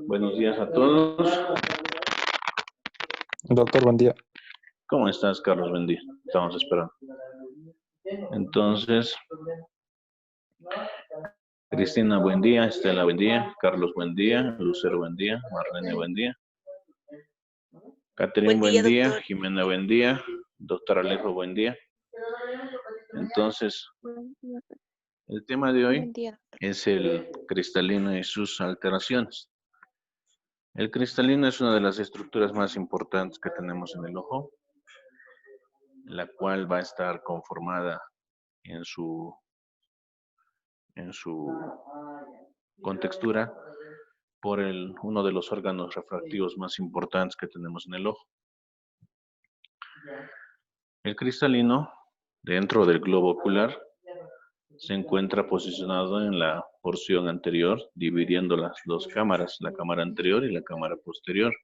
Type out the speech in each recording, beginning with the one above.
Buenos días a todos. Doctor, buen día. ¿Cómo estás, Carlos? Buen día. Estamos esperando. Entonces, Cristina, buen día. Estela, buen día. Carlos, buen día. Lucero, buen día. Marlene, buen día. Catherine, buen día. Doctor. Jimena, buen día. Doctor Alejo, buen día. Entonces, el tema de hoy es el cristalino y sus alteraciones. El cristalino es una de las estructuras más importantes que tenemos en el ojo, la cual va a estar conformada en su contextura por uno de los órganos refractivos más importantes que tenemos en el ojo. El cristalino, dentro del globo ocular, se encuentra posicionado en la porción anterior, dividiendo las dos cámaras, la cámara anterior y la cámara posterior.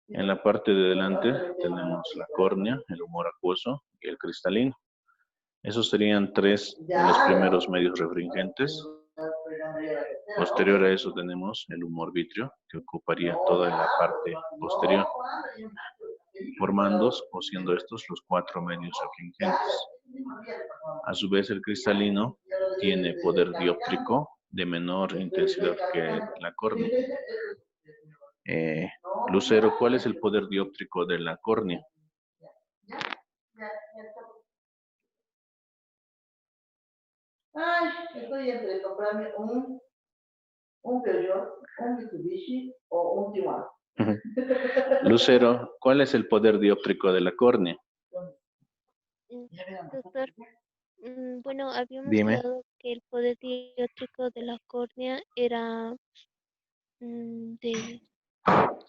En la parte de delante tenemos la córnea, el humor acuoso y el cristalino. Esos serían tres de los primeros medios refringentes. Posterior a eso tenemos el humor vítreo, que ocuparía toda la parte posterior, formando o siendo estos los cuatro medios refringentes. A su vez, el cristalino tiene poder dióptrico de menor intensidad que la córnea. Lucero, ¿cuál es el poder dióptrico de la córnea? Estoy entre comprarme un Peugeot, un Mitsubishi o un Tiguan. Lucero, ¿cuál es el poder dióptrico de la córnea? Doctor, bueno, habíamos Dime. quedado que el poder dióptrico de la córnea era de... Ay,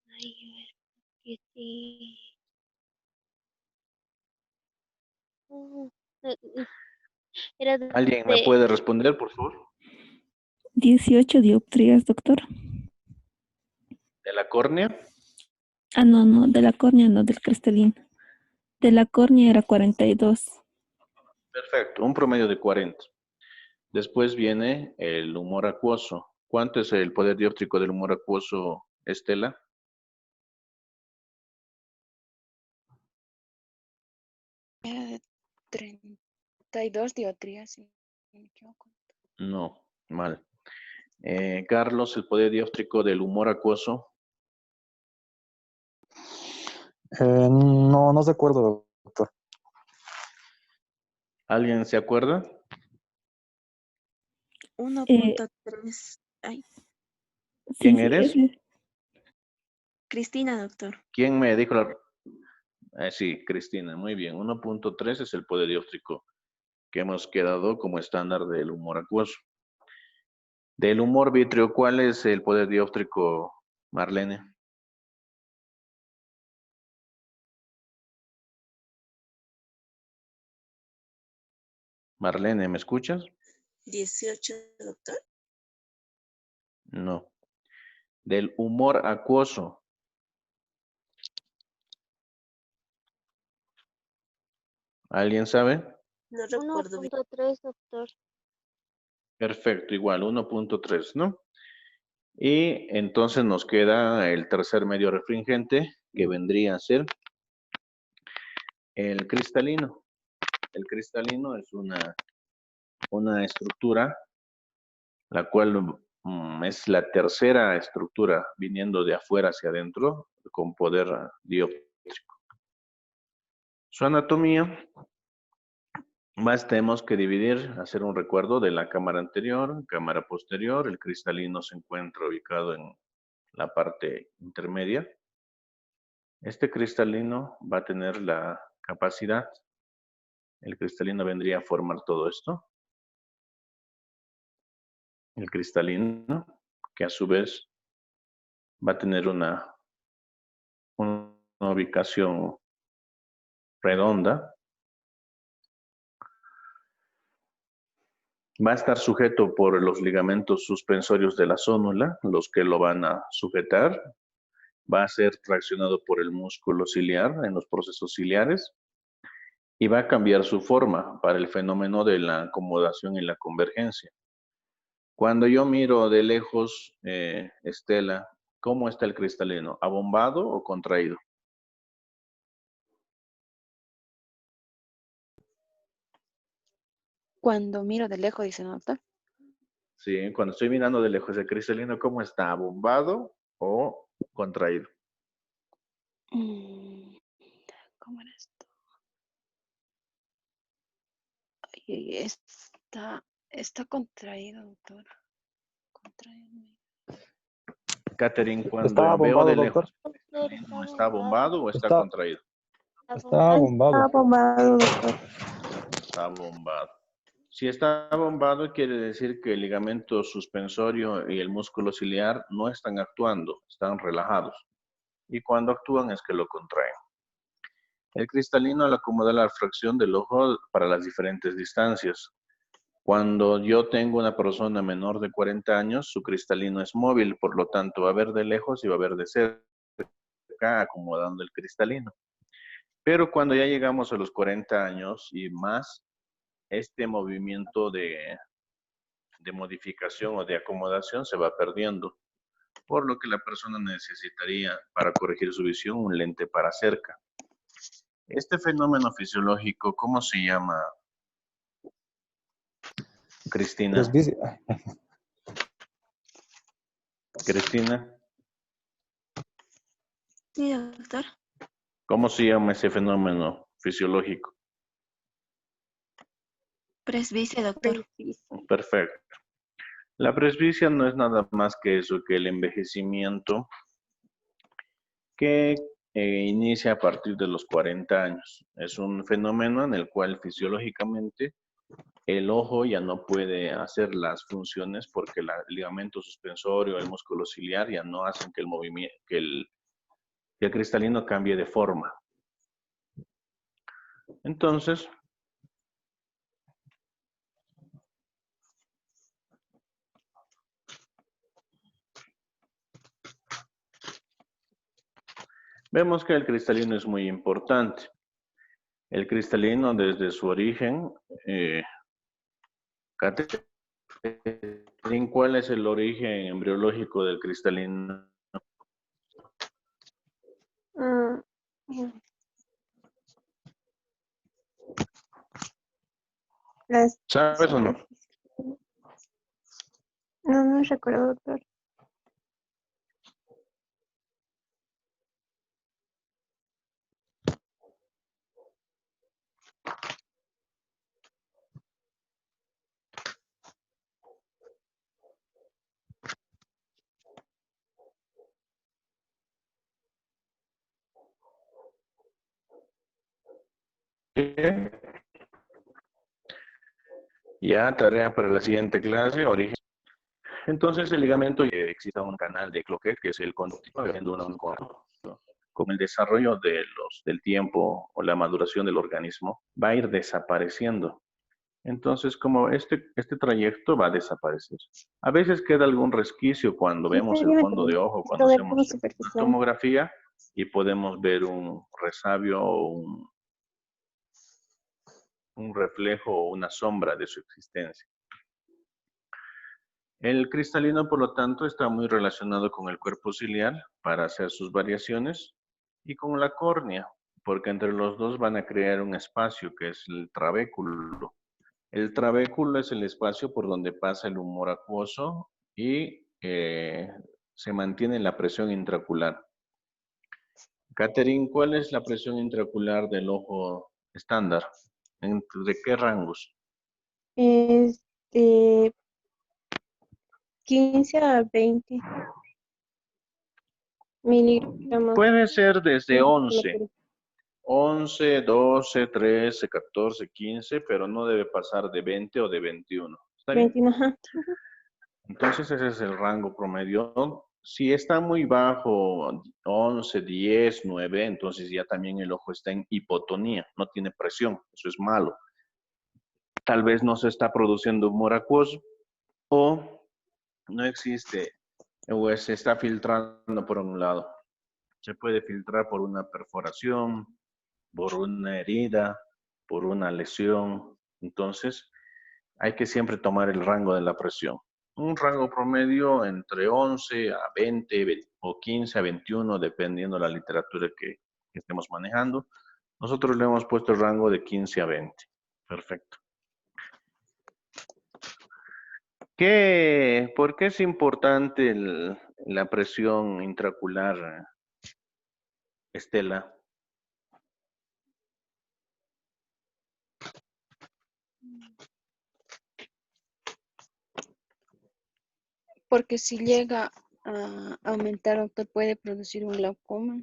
a ver, que sí. Era ¿Alguien me puede responder, por favor? 18 dioptrías, doctor. ¿De la córnea? Ah, no, de la córnea, no, del cristalino. De la córnea era 42. Perfecto, un promedio de 40. Después viene el humor acuoso. ¿Cuánto es el poder dióptrico del humor acuoso, Estela? 32 dioptrías, si no me equivoco. No, mal. Carlos, el poder dióptrico del humor acuoso. No recuerdo, doctor. ¿Alguien se acuerda? 1.3. Ay, ¿Quién Sí, eres? Cristina, doctor. ¿Quién me dijo la...? Sí, Cristina, muy bien. 1.3 es el poder dióptrico que hemos quedado como estándar del humor acuoso. Del humor vítreo, ¿cuál es el poder dióptrico, Marlene? Marlene, ¿me escuchas? 18, doctor. No. Del humor acuoso. ¿Alguien sabe? No recuerdo bien. 1.3, doctor. Perfecto, igual, 1.3, ¿no? Y entonces nos queda el tercer medio refringente, que vendría a ser el cristalino. El cristalino es una estructura, la cual es la tercera estructura viniendo de afuera hacia adentro, con poder dióptrico. Su anatomía, más tenemos que dividir, hacer un recuerdo de la cámara anterior, cámara posterior. El cristalino se encuentra ubicado en la parte intermedia. Este cristalino va a tener la capacidad, el cristalino vendría a formar todo esto. El cristalino, que a su vez va a tener una ubicación redonda. Va a estar sujeto por los ligamentos suspensorios de la zónula, los que lo van a sujetar. Va a ser traccionado por el músculo ciliar en los procesos ciliares y va a cambiar su forma para el fenómeno de la acomodación y la convergencia. Cuando yo miro de lejos, Estela, ¿cómo está el cristalino? ¿Abombado o contraído? Cuando miro de lejos, dice, ¿no, doctor? Sí, cuando estoy mirando de lejos el cristalino, ¿cómo está? ¿Abombado o contraído? Mm, ¿Cómo era esto? Ay, está contraído, doctor. Contraído. Catherine, ¿Está cuando veo bombado, de doctor? lejos, Doctor, está ¿está abombado o está Está, contraído? está bombado. bombado, doctor. Está bombado. Si está bombado, quiere decir que el ligamento suspensorio y el músculo ciliar no están actuando, están relajados. Y cuando actúan es que lo contraen. El cristalino al acomodar la fracción del ojo para las diferentes distancias. Cuando yo tengo una persona menor de 40 años, su cristalino es móvil, por lo tanto va a ver de lejos y va a ver de cerca acomodando el cristalino. Pero cuando ya llegamos a los 40 años y más, este movimiento de modificación o de acomodación se va perdiendo, por lo que la persona necesitaría para corregir su visión un lente para cerca. Este fenómeno fisiológico, ¿cómo se llama, Cristina? Presbicia. Cristina, Sí, doctor. ¿cómo se llama ese fenómeno fisiológico? Presbicia, doctor. Perfecto. La presbicia no es nada más que eso, que el envejecimiento que inicia a partir de los 40 años. Es un fenómeno en el cual fisiológicamente el ojo ya no puede hacer las funciones porque el ligamento suspensorio, el músculo ciliar ya no hacen que el movimiento, que el cristalino cambie de forma. Entonces, vemos que el cristalino es muy importante. El cristalino desde su origen, Catherine, ¿cuál es el origen embriológico del cristalino? Mm, las, ¿Sabes o no? no recuerdo, doctor. Ya, tarea para la siguiente clase, origen. Entonces, el ligamento, existe un canal de Cloquet, que es el conducto, con el desarrollo del tiempo o la maduración del organismo, va a ir desapareciendo. Entonces, como este trayecto va a desaparecer. A veces queda algún resquicio cuando vemos el fondo de ojo, cuando hacemos una tomografía y podemos ver un resabio o un reflejo o una sombra de su existencia. El cristalino, por lo tanto, está muy relacionado con el cuerpo ciliar para hacer sus variaciones y con la córnea, porque entre los dos van a crear un espacio que es el trabéculo. El trabéculo es el espacio por donde pasa el humor acuoso y se mantiene la presión intraocular. Catherine, ¿cuál es la presión intraocular del ojo estándar? ¿De qué rangos? Es de 15 a 20 miligramos. Puede ser desde de 11. mercurio. 11, 12, 13, 14, 15, pero no debe pasar de 20 o de 21. ¿Está bien? 21, ajá. Entonces ese es el rango promedio. Si está muy bajo, 11, 10, 9, entonces ya también el ojo está en hipotonía, no tiene presión, eso es malo. Tal vez no se está produciendo humor acuoso o no existe o se está filtrando por un lado. Se puede filtrar por una perforación, por una herida, por una lesión. Entonces, hay que siempre tomar el rango de la presión. un rango promedio entre 11 a 20 o 15 a 21, dependiendo de la literatura que estemos manejando. Nosotros le hemos puesto el rango de 15 a 20. Perfecto. ¿Por qué es importante la presión intraocular, Estela? Porque si llega a aumentar, doctor, puede producir un glaucoma.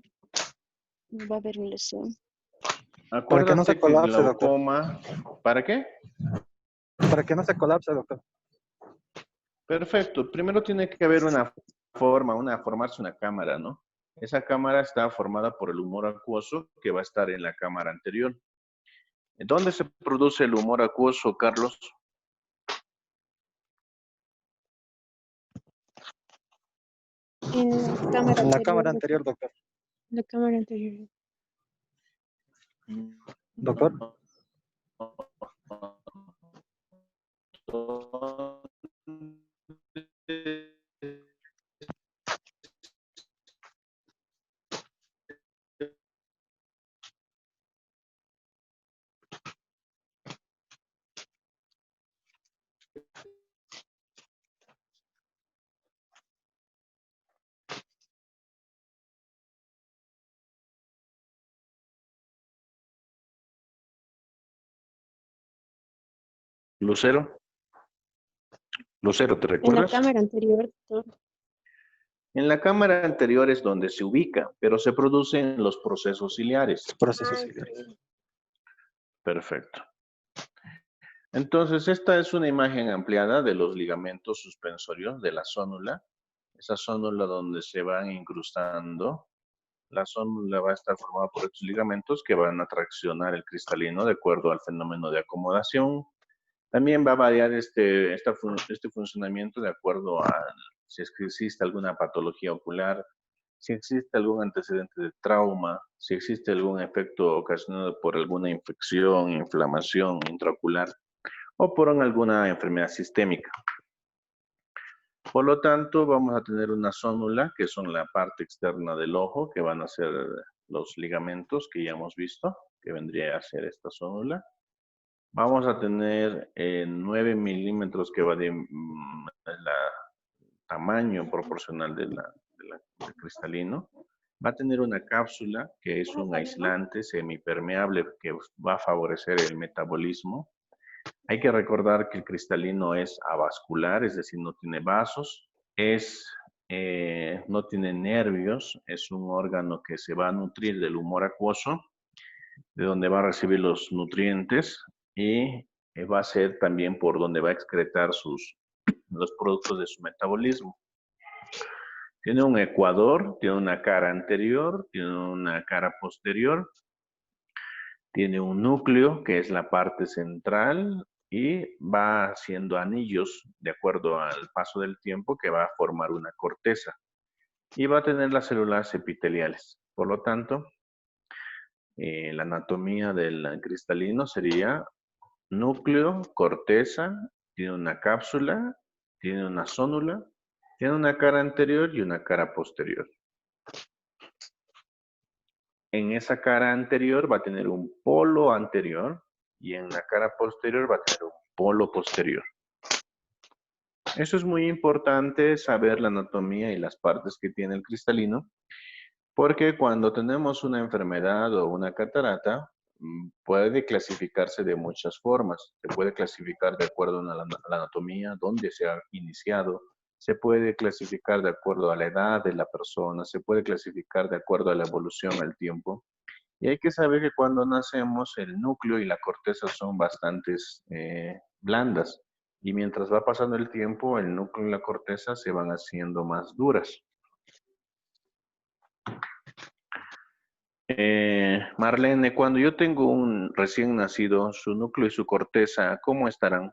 Va a haber una lesión. Para que no se Acuérdate que el colapse, doctor. glaucoma, ¿para qué? Para que no se colapse, doctor. Perfecto. Primero tiene que haber formarse una cámara, ¿no? Esa cámara está formada por el humor acuoso que va a estar en la cámara anterior. ¿Dónde se produce el humor acuoso, Carlos? En la cámara En la anterior, cámara doctor. anterior, doctor. La cámara anterior. Doctor. Lucero. Lucero, ¿te En la recuerdas? cámara anterior, doctor. En la cámara anterior es donde se ubica, pero se producen los procesos ciliares. Procesos ciliares. Perfecto. Entonces, esta es una imagen ampliada de los ligamentos suspensorios de la zónula. Esa zónula donde se van incrustando. La zónula va a estar formada por estos ligamentos que van a traccionar el cristalino de acuerdo al fenómeno de acomodación. También va a variar este funcionamiento de acuerdo a si es que existe alguna patología ocular, si existe algún antecedente de trauma, si existe algún efecto ocasionado por alguna infección, inflamación intraocular o por alguna enfermedad sistémica. Por lo tanto, vamos a tener una zónula, que son la parte externa del ojo, que van a ser los ligamentos que ya hemos visto, que vendría a ser esta zónula. Vamos a tener 9 milímetros, que va de tamaño proporcional del cristalino. Va a tener una cápsula, que es un aislante semipermeable, que va a favorecer el metabolismo. Hay que recordar que el cristalino es avascular, es decir, no tiene vasos, no tiene nervios, es un órgano que se va a nutrir del humor acuoso, de donde va a recibir los nutrientes y va a ser también por donde va a excretar los productos de su metabolismo. Tiene un ecuador, tiene una cara anterior, tiene una cara posterior, tiene un núcleo que es la parte central y va haciendo anillos de acuerdo al paso del tiempo que va a formar una corteza y va a tener las células epiteliales. Por lo tanto, la anatomía del cristalino sería núcleo, corteza, tiene una cápsula, tiene una zónula, tiene una cara anterior y una cara posterior. En esa cara anterior va a tener un polo anterior y en la cara posterior va a tener un polo posterior. Eso es muy importante, saber la anatomía y las partes que tiene el cristalino, porque cuando tenemos una enfermedad o una catarata, puede clasificarse de muchas formas. Se puede clasificar de acuerdo a la anatomía, dónde se ha iniciado. Se puede clasificar de acuerdo a la edad de la persona. Se puede clasificar de acuerdo a la evolución al tiempo. Y hay que saber que cuando nacemos, el núcleo y la corteza son bastante blandas. Y mientras va pasando el tiempo, el núcleo y la corteza se van haciendo más duras. Marlene, cuando yo tengo un recién nacido, su núcleo y su corteza, ¿cómo estarán?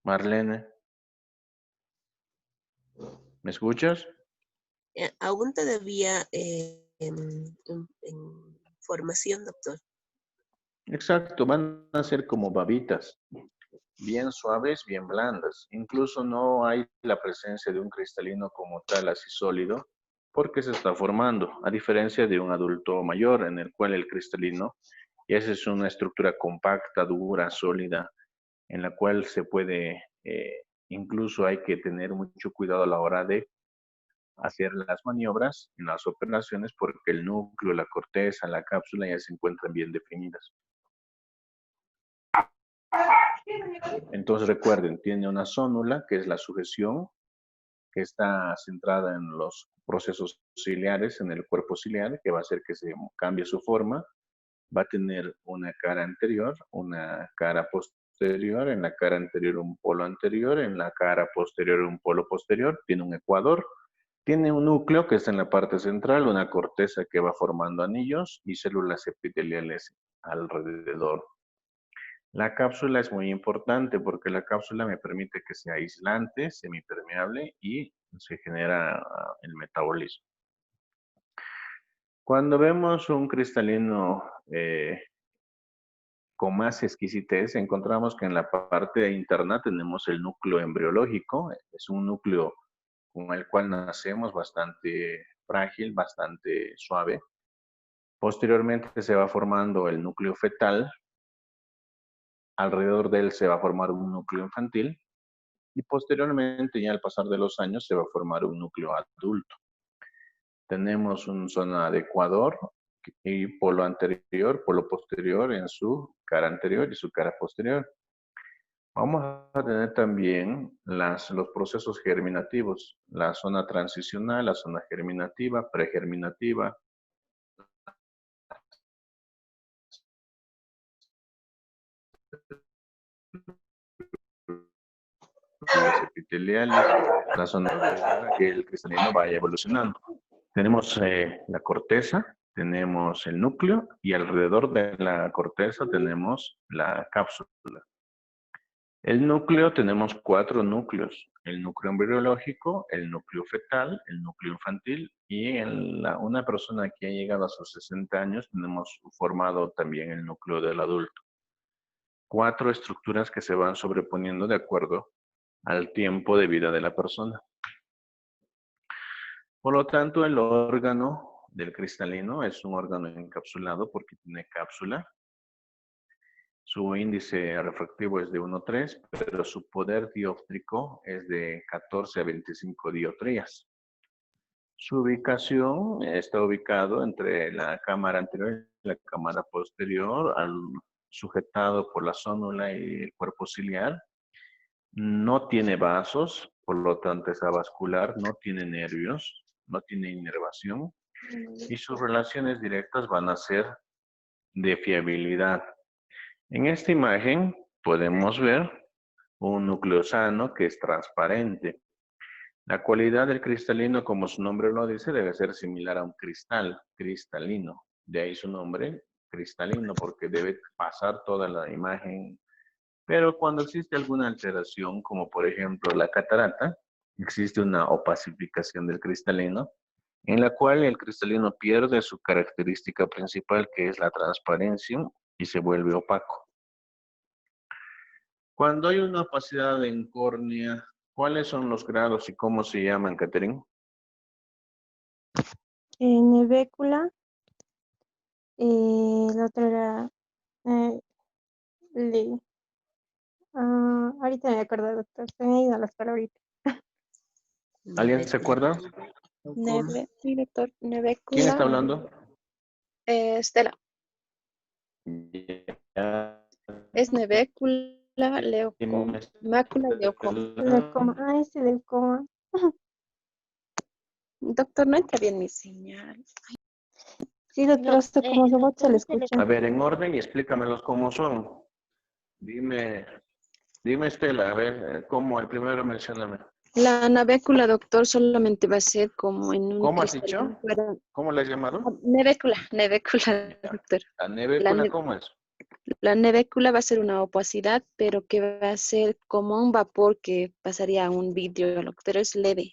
Marlene, ¿me escuchas? Aún todavía en formación, doctor. Exacto, van a ser como babitas, bien suaves, bien blandas. Incluso no hay la presencia de un cristalino como tal, así sólido, porque se está formando, a diferencia de un adulto mayor, en el cual el cristalino, y esa es una estructura compacta, dura, sólida, en la cual se puede, incluso hay que tener mucho cuidado a la hora de hacer las maniobras en las operaciones, porque el núcleo, la corteza, la cápsula ya se encuentran bien definidas. Entonces recuerden, tiene una zónula, que es la sujeción, que está centrada en los procesos ciliares, en el cuerpo ciliar, que va a hacer que se cambie su forma. Va a tener una cara anterior, una cara posterior, en la cara anterior un polo anterior, en la cara posterior un polo posterior, tiene un ecuador, tiene un núcleo que está en la parte central, una corteza que va formando anillos y células epiteliales alrededor. La cápsula es muy importante porque la cápsula me permite que sea aislante, semipermeable y se genera el metabolismo. Cuando vemos un cristalino con más exquisitez, encontramos que en la parte interna tenemos el núcleo embriológico. Es un núcleo con el cual nacemos bastante frágil, bastante suave. Posteriormente se va formando el núcleo fetal. Alrededor de él se va a formar un núcleo infantil. Y posteriormente, ya al pasar de los años, se va a formar un núcleo adulto. Tenemos una zona de ecuador y polo anterior, polo posterior en su cara anterior y su cara posterior. Vamos a tener también los procesos germinativos, la zona transicional, la zona germinativa, pregerminativa, epiteliales, la zona que el cristalino vaya evolucionando. Tenemos la corteza, tenemos el núcleo y alrededor de la corteza tenemos la cápsula. El núcleo, tenemos 4 núcleos. El núcleo embriológico, el núcleo fetal, el núcleo infantil y en una persona que ha llegado a sus 60 años tenemos formado también el núcleo del adulto. 4 estructuras que se van sobreponiendo de acuerdo al tiempo de vida de la persona. Por lo tanto, el órgano del cristalino es un órgano encapsulado porque tiene cápsula. Su índice refractivo es de 1,3, pero su poder dióptrico es de 14 a 25 dioptrías. Su ubicación está ubicado entre la cámara anterior y la cámara posterior, sujetado por la zónula y el cuerpo ciliar. No tiene vasos, por lo tanto es avascular, no tiene nervios, no tiene inervación y sus relaciones directas van a ser de fiabilidad. En esta imagen podemos ver un núcleo sano que es transparente. La cualidad del cristalino, como su nombre lo dice, debe ser similar a un cristal, cristalino. De ahí su nombre, cristalino, porque debe pasar toda la imagen. Pero cuando existe alguna alteración, como por ejemplo la catarata, existe una opacificación del cristalino, en la cual el cristalino pierde su característica principal, que es la transparencia, y se vuelve opaco. Cuando hay una opacidad en córnea, ¿cuáles son los grados y cómo se llaman, Catherine? Nevécula. La otra era ahorita me acuerdo, doctor. Se me han ido las palabritas. ¿Alguien se acuerda? Sí, doctor. Nevécula. ¿Quién está hablando? Estela. Ya. Es nevécula, leucoma. Mácula, leucoma. Leucoma. Ese leucoma. Doctor, no entra bien mi señal. Sí, doctor, hasta como robot se le escucha. A ver, en orden y explícamelos cómo son. Dime, Estela, a ver, ¿cómo? El primero mencióname. La navécula, doctor, solamente va a ser como en un ¿Cómo has cristalino dicho? fuera- ¿Cómo le has llamado? Nevécula, Ya. doctor. ¿La nevécula La, cómo es? la nevécula va a ser una opacidad, pero que va a ser como un vapor que pasaría a un vidrio, doctor, es leve.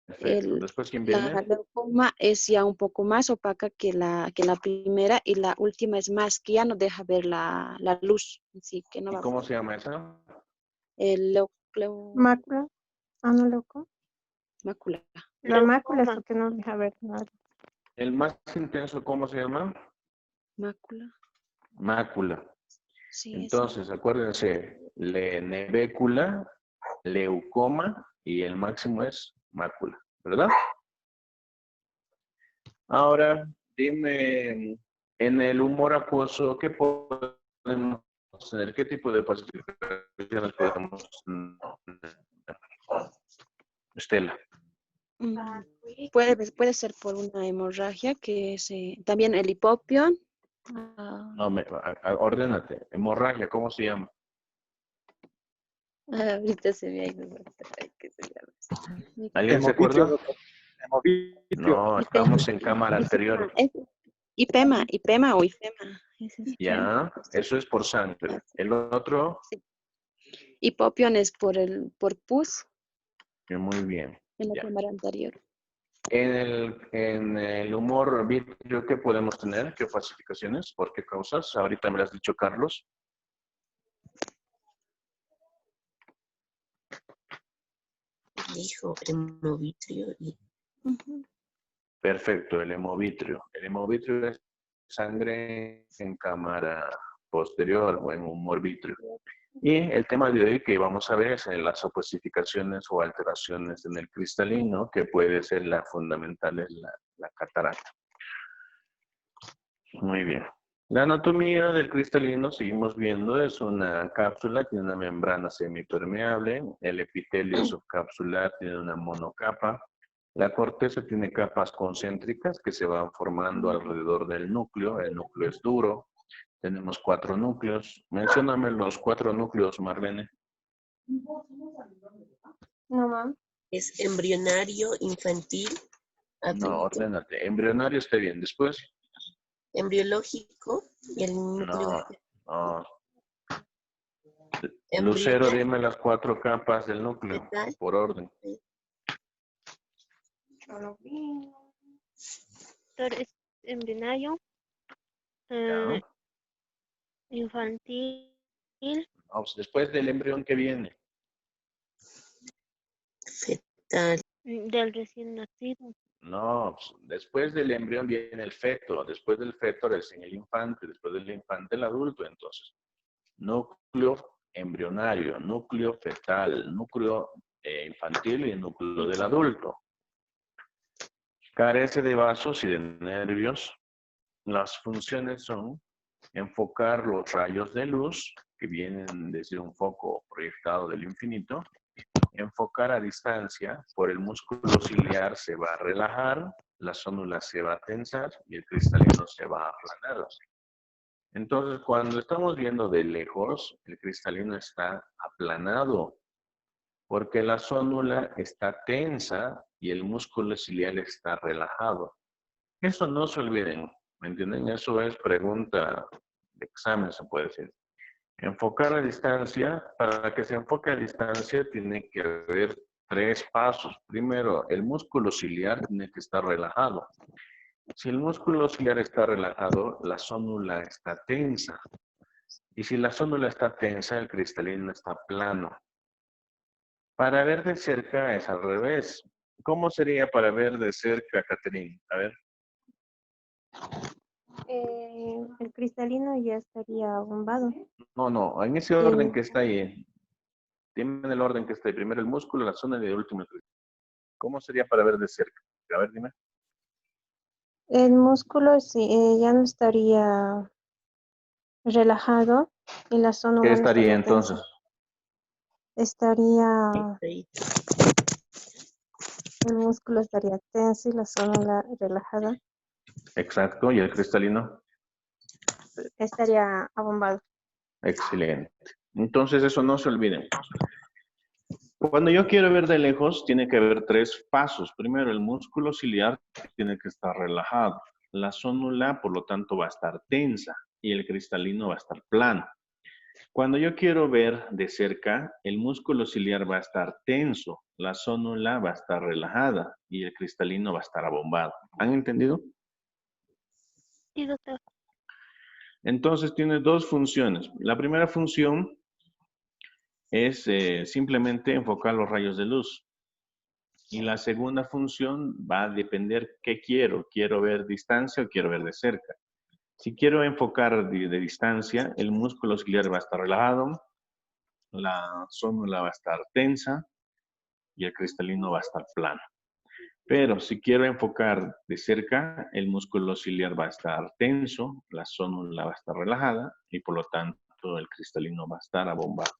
Perfecto. Después, ¿quién viene? La leucoma es ya un poco más opaca que la primera y la última es más, que ya no deja ver la luz. Así que no ¿Y va a cómo se llama esa? el Mácula. Ah, no, loco. mácula. La mácula es Leucoma. lo que no deja ver nada. El más intenso, ¿cómo se llama? Mácula. Mácula. Sí, Entonces, acuérdense, nevécula, leucoma y el máximo es mácula, ¿verdad? Ahora, dime, en el humor acuoso, ¿qué podemos tener? ¿Qué tipo de pacificaciones podemos tener? Estela. Puede ser por una hemorragia que es también el hipopión. No, ordénate. Hemorragia, ¿cómo se llama? Ahorita se me ha ido. ¿Qué se llama? ¿Alguien se Hemovitrio, acuerda? doctor. Hemovitrio. No, estamos en cámara anterior. Hipema o ifema. Ese es Ya, eso es por sangre. El otro, hipopión es por pus que muy bien. en la Ya. cámara anterior. En el humor vitrio, ¿qué podemos tener? ¿Qué falsificaciones? ¿Por qué causas? Ahorita me lo has dicho, Carlos. Dijo hemovitrio y Perfecto, el hemovitrio. El hemovitrio es sangre en cámara posterior o en humor vitrio. Y el tema de hoy que vamos a ver es las oposificaciones o alteraciones en el cristalino, que puede ser la fundamental es la catarata. Muy bien. La anatomía del cristalino, seguimos viendo, es una cápsula, tiene una membrana semipermeable, el epitelio subcapsular tiene una monocapa, la corteza tiene capas concéntricas que se van formando alrededor del núcleo, el núcleo es duro, tenemos 4 núcleos. Mencióname los 4 núcleos, Marlene. No, mam. es embrionario, infantil, No, adulto, ordénate. Embrionario está bien. Después. embriológico y el núcleo No. Lucero, embrionario, dime las 4 capas del núcleo, fetal, por orden. Doctor, es embrionario, Ya. infantil, Vamos, después del embrión que viene. fetal, del recién nacido. No, pues, después del embrión viene el feto, después del feto recién el infante, después del infante el adulto. Entonces, núcleo embrionario, núcleo fetal, núcleo infantil y núcleo del adulto. Carece de vasos y de nervios. Las funciones son enfocar los rayos de luz que vienen desde un foco proyectado del infinito. Enfocar a distancia, por el músculo ciliar se va a relajar, la zónula se va a tensar y el cristalino se va a aplanar. Entonces, cuando estamos viendo de lejos, el cristalino está aplanado, porque la zónula está tensa y el músculo ciliar está relajado. Eso no se olviden, ¿me entienden? Eso es pregunta de examen, se puede decir. Enfocar a distancia, para que se enfoque a distancia tiene que haber 3 pasos. Primero, el músculo ciliar tiene que estar relajado. Si el músculo ciliar está relajado, la zónula está tensa. Y si la zónula está tensa, el cristalino está plano. Para ver de cerca es al revés. ¿Cómo sería para ver de cerca, Catherine? A ver. El cristalino ya estaría bombado. No, en ese orden que está ahí. Dime el orden que está ahí. Primero el músculo, la zona y el último el cristalino. ¿Cómo sería para ver de cerca? A ver, dime. El músculo sí, ya no estaría relajado y la zona ¿Qué no estaría estaría entonces? tensa. Estaría, el músculo estaría tenso y la zona relajada. Exacto, ¿y el cristalino? Estaría abombado. Excelente. Entonces eso no se olviden. Cuando yo quiero ver de lejos, tiene que haber 3 pasos. Primero, el músculo ciliar tiene que estar relajado. La zónula, por lo tanto, va a estar tensa y el cristalino va a estar plano. Cuando yo quiero ver de cerca, el músculo ciliar va a estar tenso, la zónula va a estar relajada y el cristalino va a estar abombado. ¿Han entendido? Sí, doctor. Entonces tiene dos funciones. La primera función es simplemente enfocar los rayos de luz. Y la segunda función va a depender qué quiero. ¿Quiero ver distancia o quiero ver de cerca? Si quiero enfocar de distancia, el músculo ciliar va a estar relajado, la zónula va a estar tensa y el cristalino va a estar plano. Pero si quiero enfocar de cerca, el músculo ciliar va a estar tenso, la zónula va a estar relajada y por lo tanto el cristalino va a estar abombado.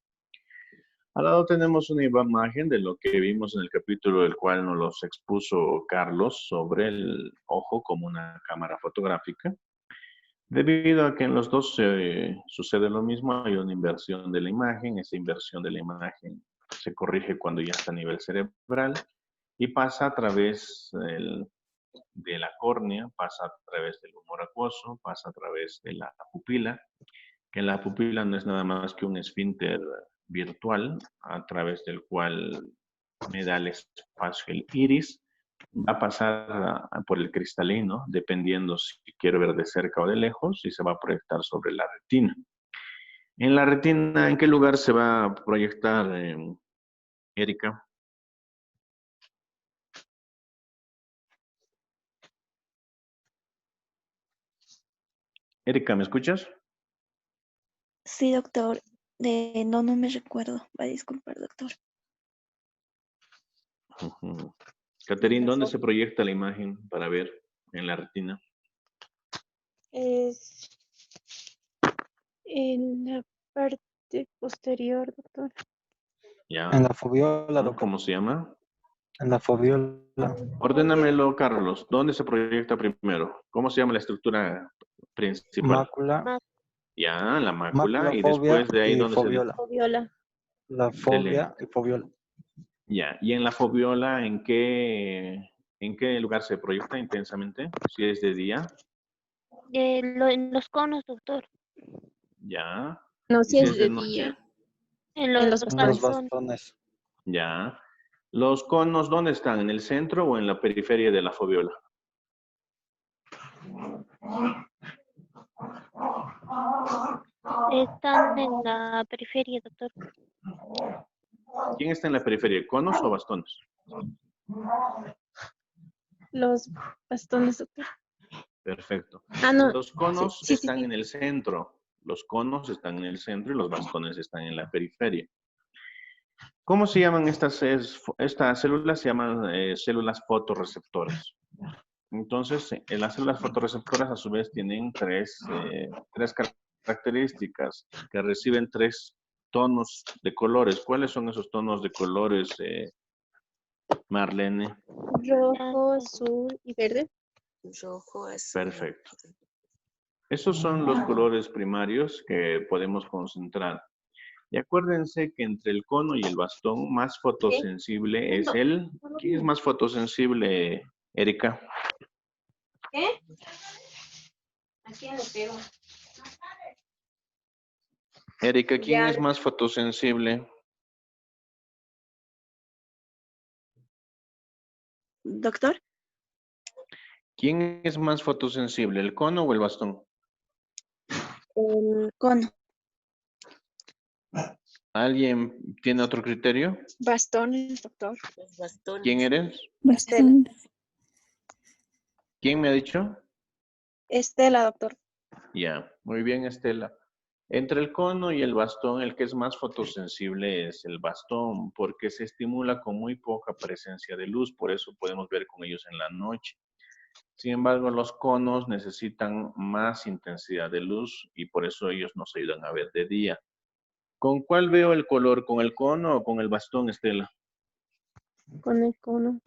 Al lado tenemos una imagen de lo que vimos en el capítulo del cual nos los expuso Carlos sobre el ojo como una cámara fotográfica. Debido a que en los dos sucede lo mismo, hay una inversión de la imagen. Esa inversión de la imagen se corrige cuando ya está a nivel cerebral y pasa a través de la córnea, pasa a través del humor acuoso, pasa a través de la pupila, que la pupila no es nada más que un esfínter virtual a través del cual me da el espacio el iris, va a pasar por el cristalino, dependiendo si quiero ver de cerca o de lejos, y se va a proyectar sobre la retina. En la retina, ¿en qué lugar se va a proyectar, Erika? Erika, ¿me escuchas? Sí, doctor. No me recuerdo. Va a disculpar, doctor. Caterín, ¿dónde se proyecta la imagen para ver en la retina? Es en la parte posterior, doctor. Ya. En la foviola, ¿No? doctor. ¿Cómo se llama? En la foviola. Ordénamelo, Carlos. ¿Dónde se proyecta primero? ¿Cómo se llama la estructura principal? Mácula, Ya, la mácula. mácula, Y fobia después de ahí, y ¿dónde se...? foviola. Foviola. La fobia y foviola. Ya. ¿Y en la foviola, en qué lugar se proyecta intensamente? Si es de día. En los conos, doctor. Ya. No, ¿Y si si es es de de noche? día. En En los los En los bastones. bastones. Ya. ¿Los conos dónde están? ¿En el centro o en la periferia de la foviola? Están en la periferia, doctor. ¿Quién está en la periferia? ¿Conos o bastones? Los bastones, doctor. Perfecto. Ah, no. Los conos Sí. están en el centro. Los conos están en el centro y los bastones están en la periferia. ¿Cómo se llaman estas células? Se llaman células fotorreceptoras. Entonces, las células fotorreceptoras a su vez tienen tres características que reciben tres tonos de colores. ¿Cuáles son esos tonos de colores, Marlene? Rojo, azul y verde. Rojo, azul. Perfecto. Esos son los colores primarios que podemos concentrar. Y acuérdense que entre el cono y el bastón, más fotosensible es el... ¿Quién es más fotosensible, Erika? ¿Qué? ¿A quién le pego? Erika, ¿quién Ya. es más fotosensible? Doctor. ¿Quién es más fotosensible, el cono o el bastón? El cono. ¿Alguien tiene otro criterio? Bastones, doctor. Los bastones. ¿Quién eres? Bastones. ¿Quién me ha dicho? Estela, doctor. Ya, muy bien, Estela. Entre el cono y el bastón, el que es más fotosensible es el bastón, porque se estimula con muy poca presencia de luz, por eso podemos ver con ellos en la noche. Sin embargo, los conos necesitan más intensidad de luz y por eso ellos nos ayudan a ver de día. ¿Con cuál veo el color? ¿Con el cono o con el bastón, Estela? Con el cono.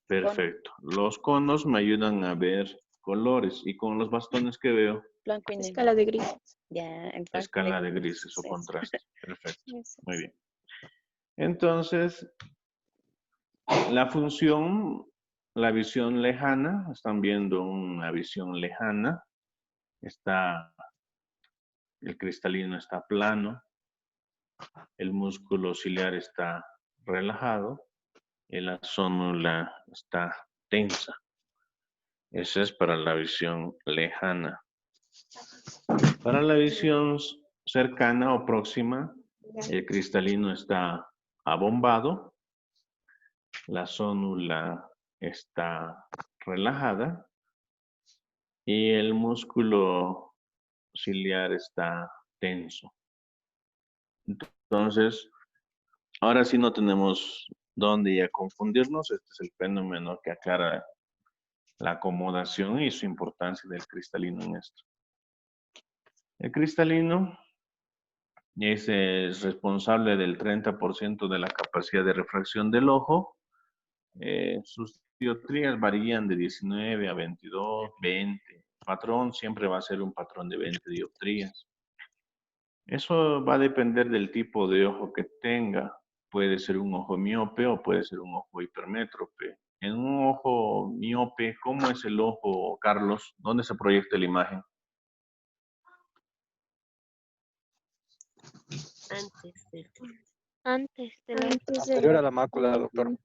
Perfecto. Los conos me ayudan a ver colores y con los bastones que veo, Blanco y negro. Escala de grises. Ya, en blanco escala y de negro. grises o Sí. contraste. Perfecto. Eso. Muy bien. Entonces, la función, la visión lejana, están viendo una visión lejana, está el cristalino está plano, el músculo ciliar está relajado y la zónula está tensa. Esa es para la visión lejana. Para la visión cercana o próxima, el cristalino está abombado, la zónula está relajada y el músculo ciliar está tenso. Entonces, ahora sí no tenemos dónde ya confundirnos. Este es el fenómeno que aclara la acomodación y su importancia del cristalino en esto. El cristalino es responsable del 30% de la capacidad de refracción del ojo. Sus dioptrías varían de 19 a 22, 20. El patrón siempre va a ser un patrón de 20 dioptrías. Eso va a depender del tipo de ojo que tenga. Puede ser un ojo miope o puede ser un ojo hipermétrope. En un ojo miope, ¿cómo es el ojo, Carlos? ¿Dónde se proyecta la imagen? Antes de la Anterior a la mácula, doctor.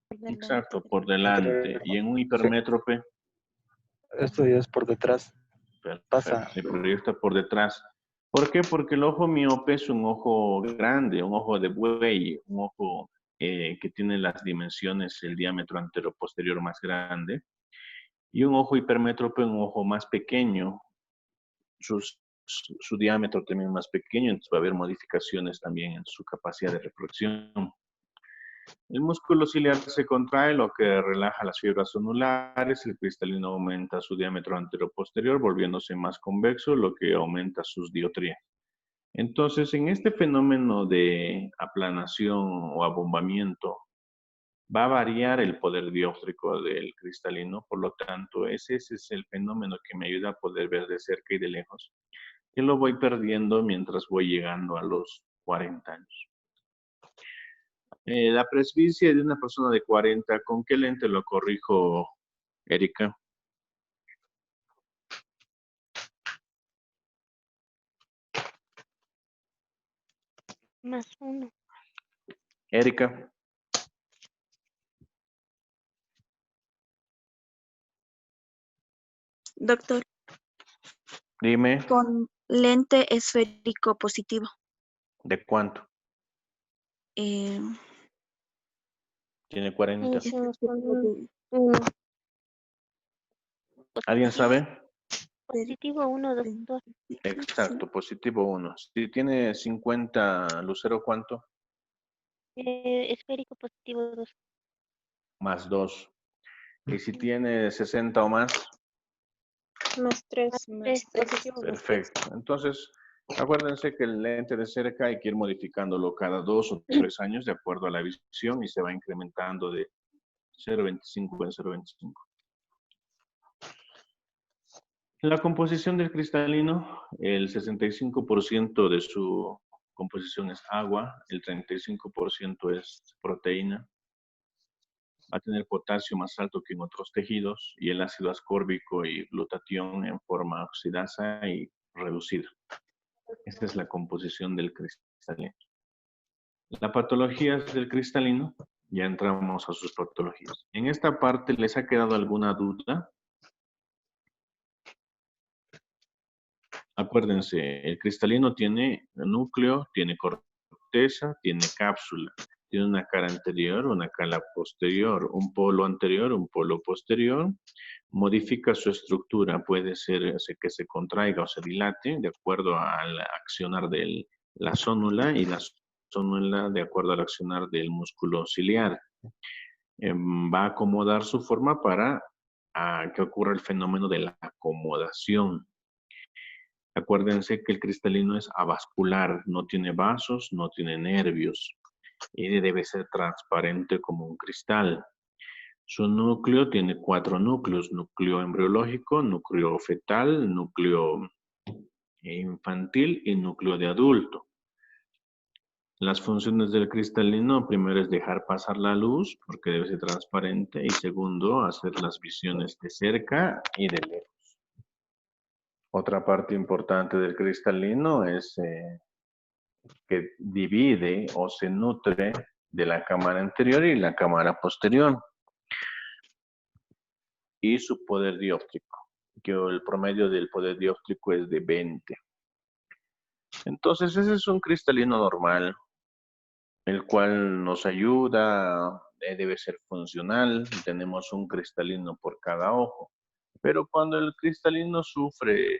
Exacto, por delante. Anterior. Y en un hipermétrope, Esto ya es por detrás. perfecto, Pasa. se proyecta por detrás. ¿Por qué? Porque el ojo miope es un ojo grande, un ojo de buey, un ojo que tiene las dimensiones, el diámetro antero-posterior más grande. Y un ojo hipermétrope, un ojo más pequeño, su diámetro también más pequeño, entonces va a haber modificaciones también en su capacidad de refracción. El músculo ciliar se contrae, lo que relaja las fibras zonulares, el cristalino aumenta su diámetro antero-posterior, volviéndose más convexo, lo que aumenta sus dioptrías. Entonces, en este fenómeno de aplanación o abombamiento, va a variar el poder dióptrico del cristalino, por lo tanto, ese es el fenómeno que me ayuda a poder ver de cerca y de lejos. Que lo voy perdiendo mientras voy llegando a los 40 años. La presbicia de una persona de 40, ¿con qué lente lo corrijo, Erika? +1. Erika. Doctor, Dime, con lente esférico positivo. ¿de cuánto? Eh, Tiene 40. Iniciamos con un 1. ¿Alguien sabe? Positivo 1, doctor. Exacto, positivo 1. Si tiene 50, Lucero, ¿cuánto? Esférico positivo 2. Más 2. Y si tiene 60 o más, +3. perfecto. Entonces, acuérdense que el lente de cerca hay que ir modificándolo cada 2 o 3 años de acuerdo a la visión y se va incrementando de 0.25 en 0.25. La composición del cristalino, el 65% de su composición es agua, el 35% es proteína, va a tener potasio más alto que en otros tejidos y el ácido ascórbico y glutatión en forma oxidasa y reducida. Esta es la composición del cristalino. La patología del cristalino, ya entramos a sus patologías. En esta parte, ¿les ha quedado alguna duda? Acuérdense, el cristalino tiene núcleo, tiene corteza, tiene cápsula, tiene una cara anterior, una cara posterior, un polo anterior, un polo posterior, modifica su estructura, puede ser que se contraiga o se dilate de acuerdo al accionar de la zónula y la zónula de acuerdo al accionar del músculo ciliar. Va a acomodar su forma para que ocurra el fenómeno de la acomodación. Acuérdense que el cristalino es avascular, no tiene vasos, no tiene nervios y debe ser transparente como un cristal. Su núcleo tiene 4 núcleos, núcleo embriológico, núcleo fetal, núcleo infantil y núcleo de adulto. Las funciones del cristalino, primero es dejar pasar la luz, porque debe ser transparente, y segundo, hacer las visiones de cerca y de lejos. Otra parte importante del cristalino es que divide o se nutre de la cámara anterior y la cámara posterior. Y su poder dióptrico, que el promedio del poder dióptrico es de 20. Entonces ese es un cristalino normal, el cual nos ayuda, debe ser funcional, tenemos un cristalino por cada ojo. Pero cuando el cristalino sufre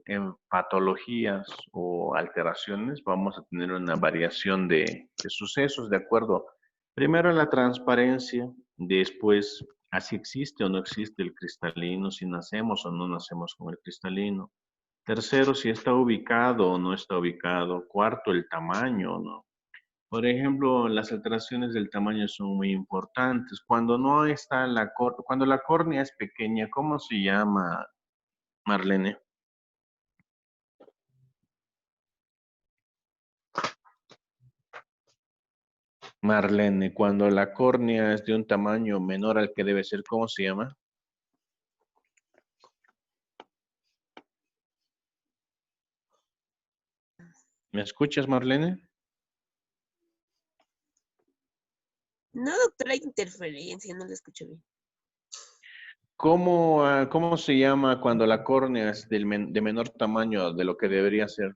en patologías o alteraciones, vamos a tener una variación de sucesos de acuerdo, primero a la transparencia, después a si existe o no existe el cristalino, si nacemos o no nacemos con el cristalino. Tercero, si está ubicado o no está ubicado. Cuarto, el tamaño, ¿no? Por ejemplo, las alteraciones del tamaño son muy importantes. Cuando no está cuando la córnea es pequeña, ¿cómo se llama, Marlene? Marlene, cuando la córnea es de un tamaño menor al que debe ser, ¿cómo se llama? ¿Me escuchas, Marlene? No, doctora, hay interferencia, no la escucho bien. ¿Cómo se llama cuando la córnea es de menor tamaño de lo que debería ser?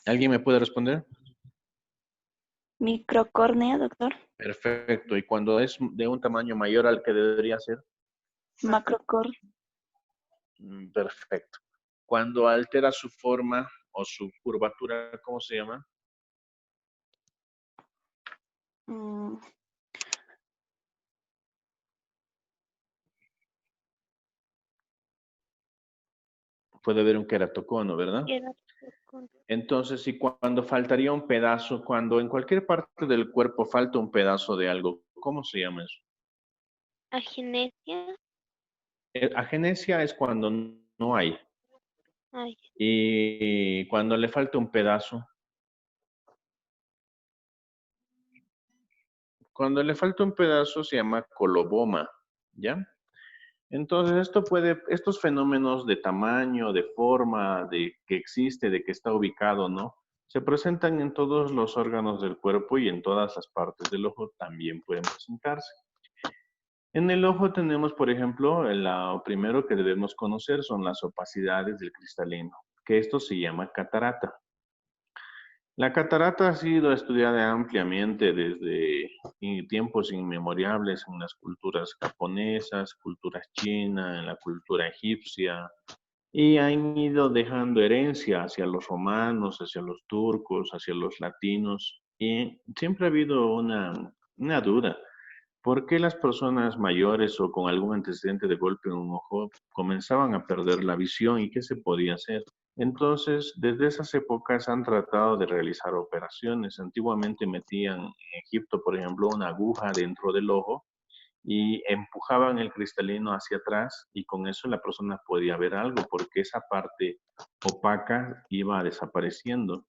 ¿Alguien me puede responder? Microcórnea, doctor. Perfecto. ¿Y cuando es de un tamaño mayor al que debería ser? Macrocórnea. Perfecto. Cuando altera su forma o su curvatura, ¿cómo se llama? Mm, Puede haber un queratocono, ¿verdad? Entonces, si cuando faltaría un pedazo, cuando en cualquier parte del cuerpo falta un pedazo de algo, ¿cómo se llama eso? Agenesia. Agenesia es cuando no hay. Ay, Y cuando le falta un pedazo. Cuando le falta un pedazo se llama coloboma, ¿ya? Entonces, estos fenómenos de tamaño, de forma, de que existe, de que está ubicado, ¿no? Se presentan en todos los órganos del cuerpo y en todas las partes del ojo también pueden presentarse. En el ojo tenemos, por ejemplo, lo primero que debemos conocer son las opacidades del cristalino, que esto se llama catarata. La catarata ha sido estudiada ampliamente desde tiempos inmemorables en las culturas japonesas, culturas chinas, en la cultura egipcia, y han ido dejando herencia hacia los romanos, hacia los turcos, hacia los latinos, y siempre ha habido una duda. ¿Por qué las personas mayores o con algún antecedente de golpe en un ojo comenzaban a perder la visión y qué se podía hacer? Entonces, desde esas épocas han tratado de realizar operaciones. Antiguamente metían en Egipto, por ejemplo, una aguja dentro del ojo y empujaban el cristalino hacia atrás y con eso la persona podía ver algo porque esa parte opaca iba desapareciendo.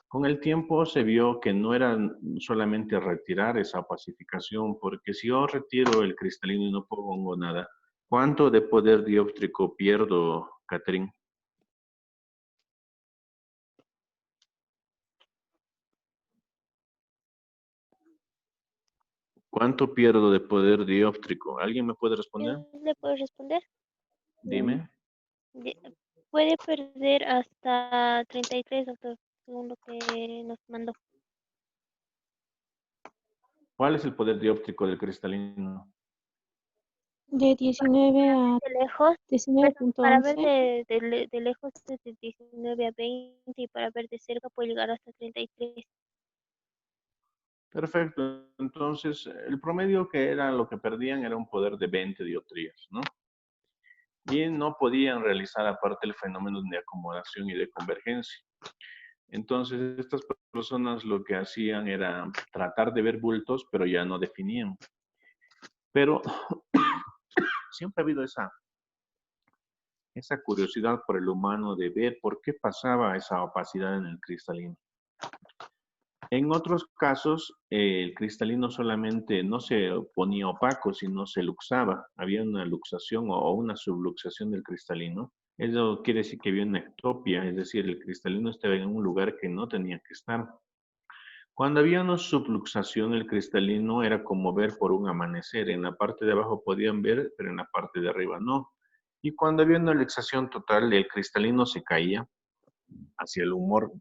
Con el tiempo se vio que no era solamente retirar esa opacificación, porque si yo retiro el cristalino y no pongo nada, ¿cuánto de poder dióptrico pierdo, Catherine? ¿Cuánto pierdo de poder dióptrico? ¿Alguien me puede responder? ¿le puedo responder? Dime. Puede perder hasta 33, doctor, según lo que nos mandó. ¿Cuál es el poder dióptrico del cristalino? De 19 a De lejos, para ver 19.11. de lejos es de 19 a 20 y para ver de cerca puede llegar hasta 33. Perfecto. Entonces, el promedio que era lo que perdían era un poder de 20 dioptrías, ¿no? Y no podían realizar aparte el fenómeno de acomodación y de convergencia. Entonces, estas personas lo que hacían era tratar de ver bultos, pero ya no definían. Pero siempre ha habido esa curiosidad por el humano de ver por qué pasaba esa opacidad en el cristalino. En otros casos, el cristalino solamente no se ponía opaco, sino se luxaba. Había una luxación o una subluxación del cristalino. Eso quiere decir que había una ectopia, es decir, el cristalino estaba en un lugar que no tenía que estar. Cuando había una subluxación, el cristalino era como ver por un amanecer. En la parte de abajo podían ver, pero en la parte de arriba no. Y cuando había una luxación total, el cristalino se caía hacia el humor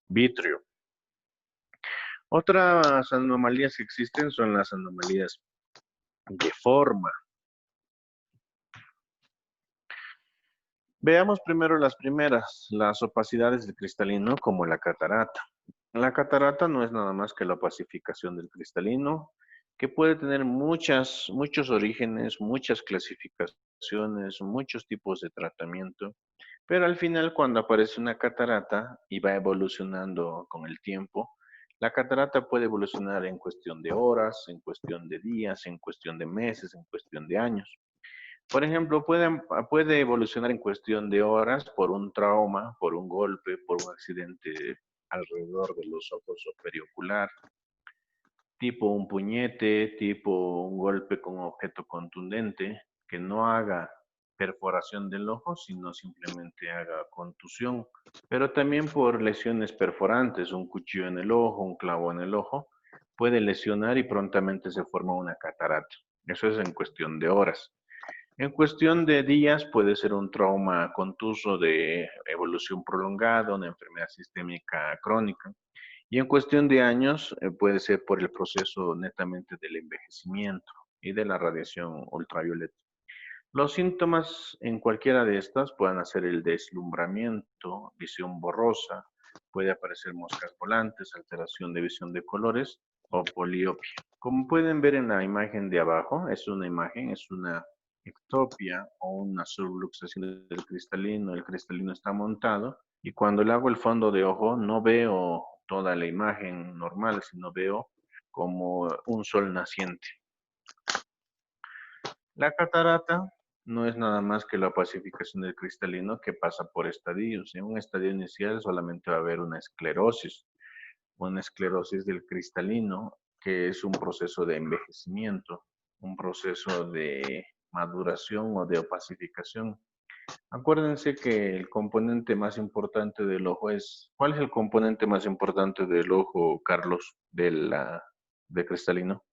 vítreo. Otras anomalías que existen son las anomalías de forma. Veamos primero las primeras, las opacidades del cristalino como la catarata. La catarata no es nada más que la opacificación del cristalino, que puede tener muchos orígenes, muchas clasificaciones, muchos tipos de tratamiento, pero al final cuando aparece una catarata y va evolucionando con el tiempo, la catarata puede evolucionar en cuestión de horas, en cuestión de días, en cuestión de meses, en cuestión de años. Por ejemplo, puede evolucionar en cuestión de horas por un trauma, por un golpe, por un accidente alrededor de los ojos o periocular, tipo un puñete, tipo un golpe con objeto contundente, que no haga perforación del ojo, sino simplemente haga contusión. Pero también por lesiones perforantes, un cuchillo en el ojo, un clavo en el ojo, puede lesionar y prontamente se forma una catarata. Eso es en cuestión de horas. En cuestión de días puede ser un trauma contuso de evolución prolongada, una enfermedad sistémica crónica. Y en cuestión de años puede ser por el proceso netamente del envejecimiento y de la radiación ultravioleta. Los síntomas en cualquiera de estas pueden ser el deslumbramiento, visión borrosa, puede aparecer moscas volantes, alteración de visión de colores o poliopia. Como pueden ver en la imagen de abajo, es una ectopia o una subluxación del cristalino. El cristalino está montado y cuando le hago el fondo de ojo no veo toda la imagen normal, sino veo como un sol naciente. La catarata no es nada más que la opacificación del cristalino que pasa por estadios. En un estadio inicial solamente va a haber una esclerosis del cristalino, que es un proceso de envejecimiento, un proceso de maduración o de opacificación. Acuérdense que el componente más importante del ojo es, ¿cuál es el componente más importante del ojo, Carlos, de cristalino?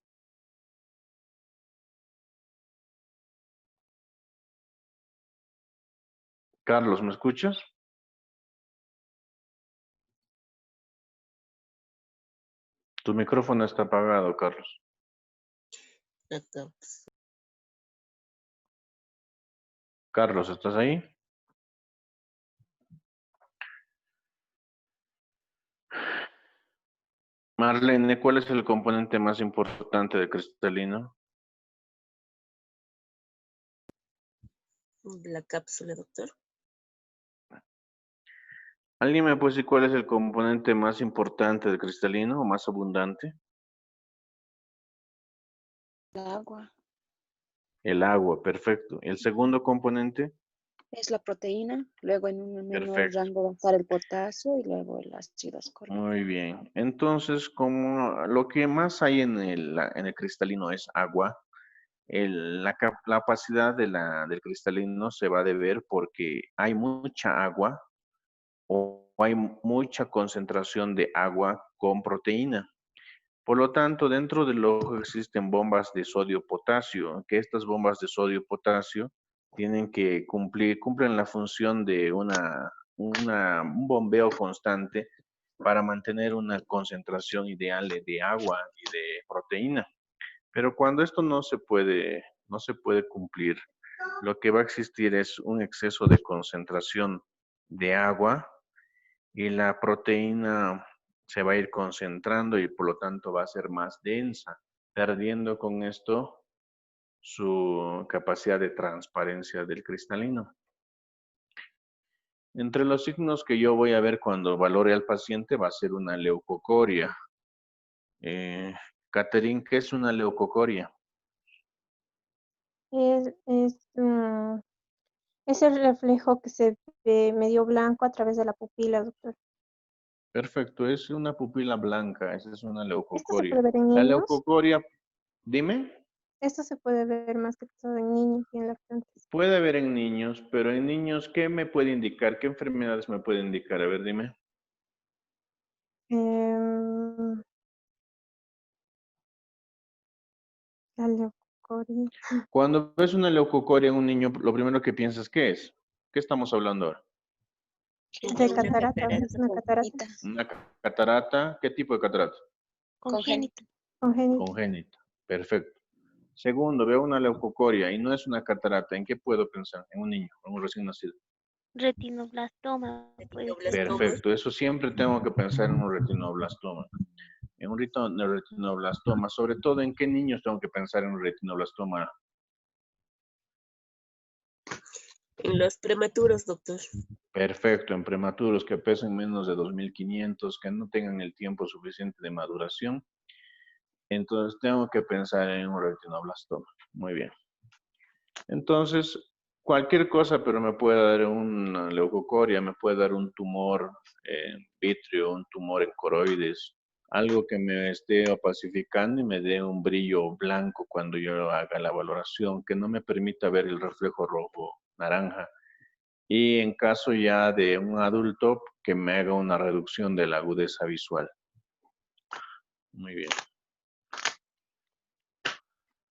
Carlos, ¿me escuchas? Tu micrófono está apagado, Carlos. Acá. Carlos, ¿estás ahí? Marlene, ¿cuál es el componente más importante de cristalino? La cápsula, doctor. ¿Alguien me puede decir cuál es el componente más importante del cristalino o más abundante? El agua El agua, perfecto. ¿El segundo componente? es la proteína, luego en un menor Perfecto. rango va a estar el potasio y luego el ácido ascórbico. Muy bien. Entonces, como lo que más hay en el cristalino es agua, la opacidad del cristalino se va a deber porque hay mucha agua o hay mucha concentración de agua con proteína. Por lo tanto, dentro del ojo existen bombas de sodio-potasio, que estas bombas de sodio-potasio tienen que cumplen la función de un bombeo constante para mantener una concentración ideal de agua y de proteína. Pero cuando esto no se puede cumplir, lo que va a existir es un exceso de concentración de agua y la proteína se va a ir concentrando y por lo tanto va a ser más densa, perdiendo con esto su capacidad de transparencia del cristalino. Entre los signos que yo voy a ver cuando valore al paciente va a ser una leucocoria. Catherine, ¿qué es una leucocoria? Es el reflejo que se ve medio blanco a través de la pupila, doctor. Perfecto, es una pupila blanca, esa es una ¿Esto se leucocoria. puede ver en La niños? leucocoria, dime, Esto se puede ver más que todo en niños y en lactantes. puede haber en niños, pero en niños, ¿qué me puede indicar? ¿Qué enfermedades me puede indicar? A ver, dime. Em, la leucocoria. Cuando ves una leucocoria en un niño, lo primero que piensas, ¿qué es? ¿Qué estamos hablando ahora? De cataratas, es una catarata Una catarata, ¿qué tipo de catarata? Congénito. congénita. Congénita. Perfecto. Segundo, veo una leucocoria y no es una catarata. ¿En qué puedo pensar? En un niño, en un recién nacido. Retinoblastoma. Puede ser. Perfecto. Eso siempre tengo que pensar en un retinoblastoma. En un retinoblastoma, sobre todo, ¿en qué niños tengo que pensar en un retinoblastoma? En los prematuros, doctor. Perfecto, en prematuros que pesen menos de 2.500, que no tengan el tiempo suficiente de maduración. Entonces tengo que pensar en un retinoblastoma. Muy bien. Entonces, cualquier cosa, pero me puede dar una leucocoria, me puede dar un tumor vítreo, un tumor en coroides, algo que me esté opacificando y me dé un brillo blanco cuando yo haga la valoración, que no me permita ver el reflejo rojo, naranja. Y en caso ya de un adulto, que me haga una reducción de la agudeza visual. Muy bien.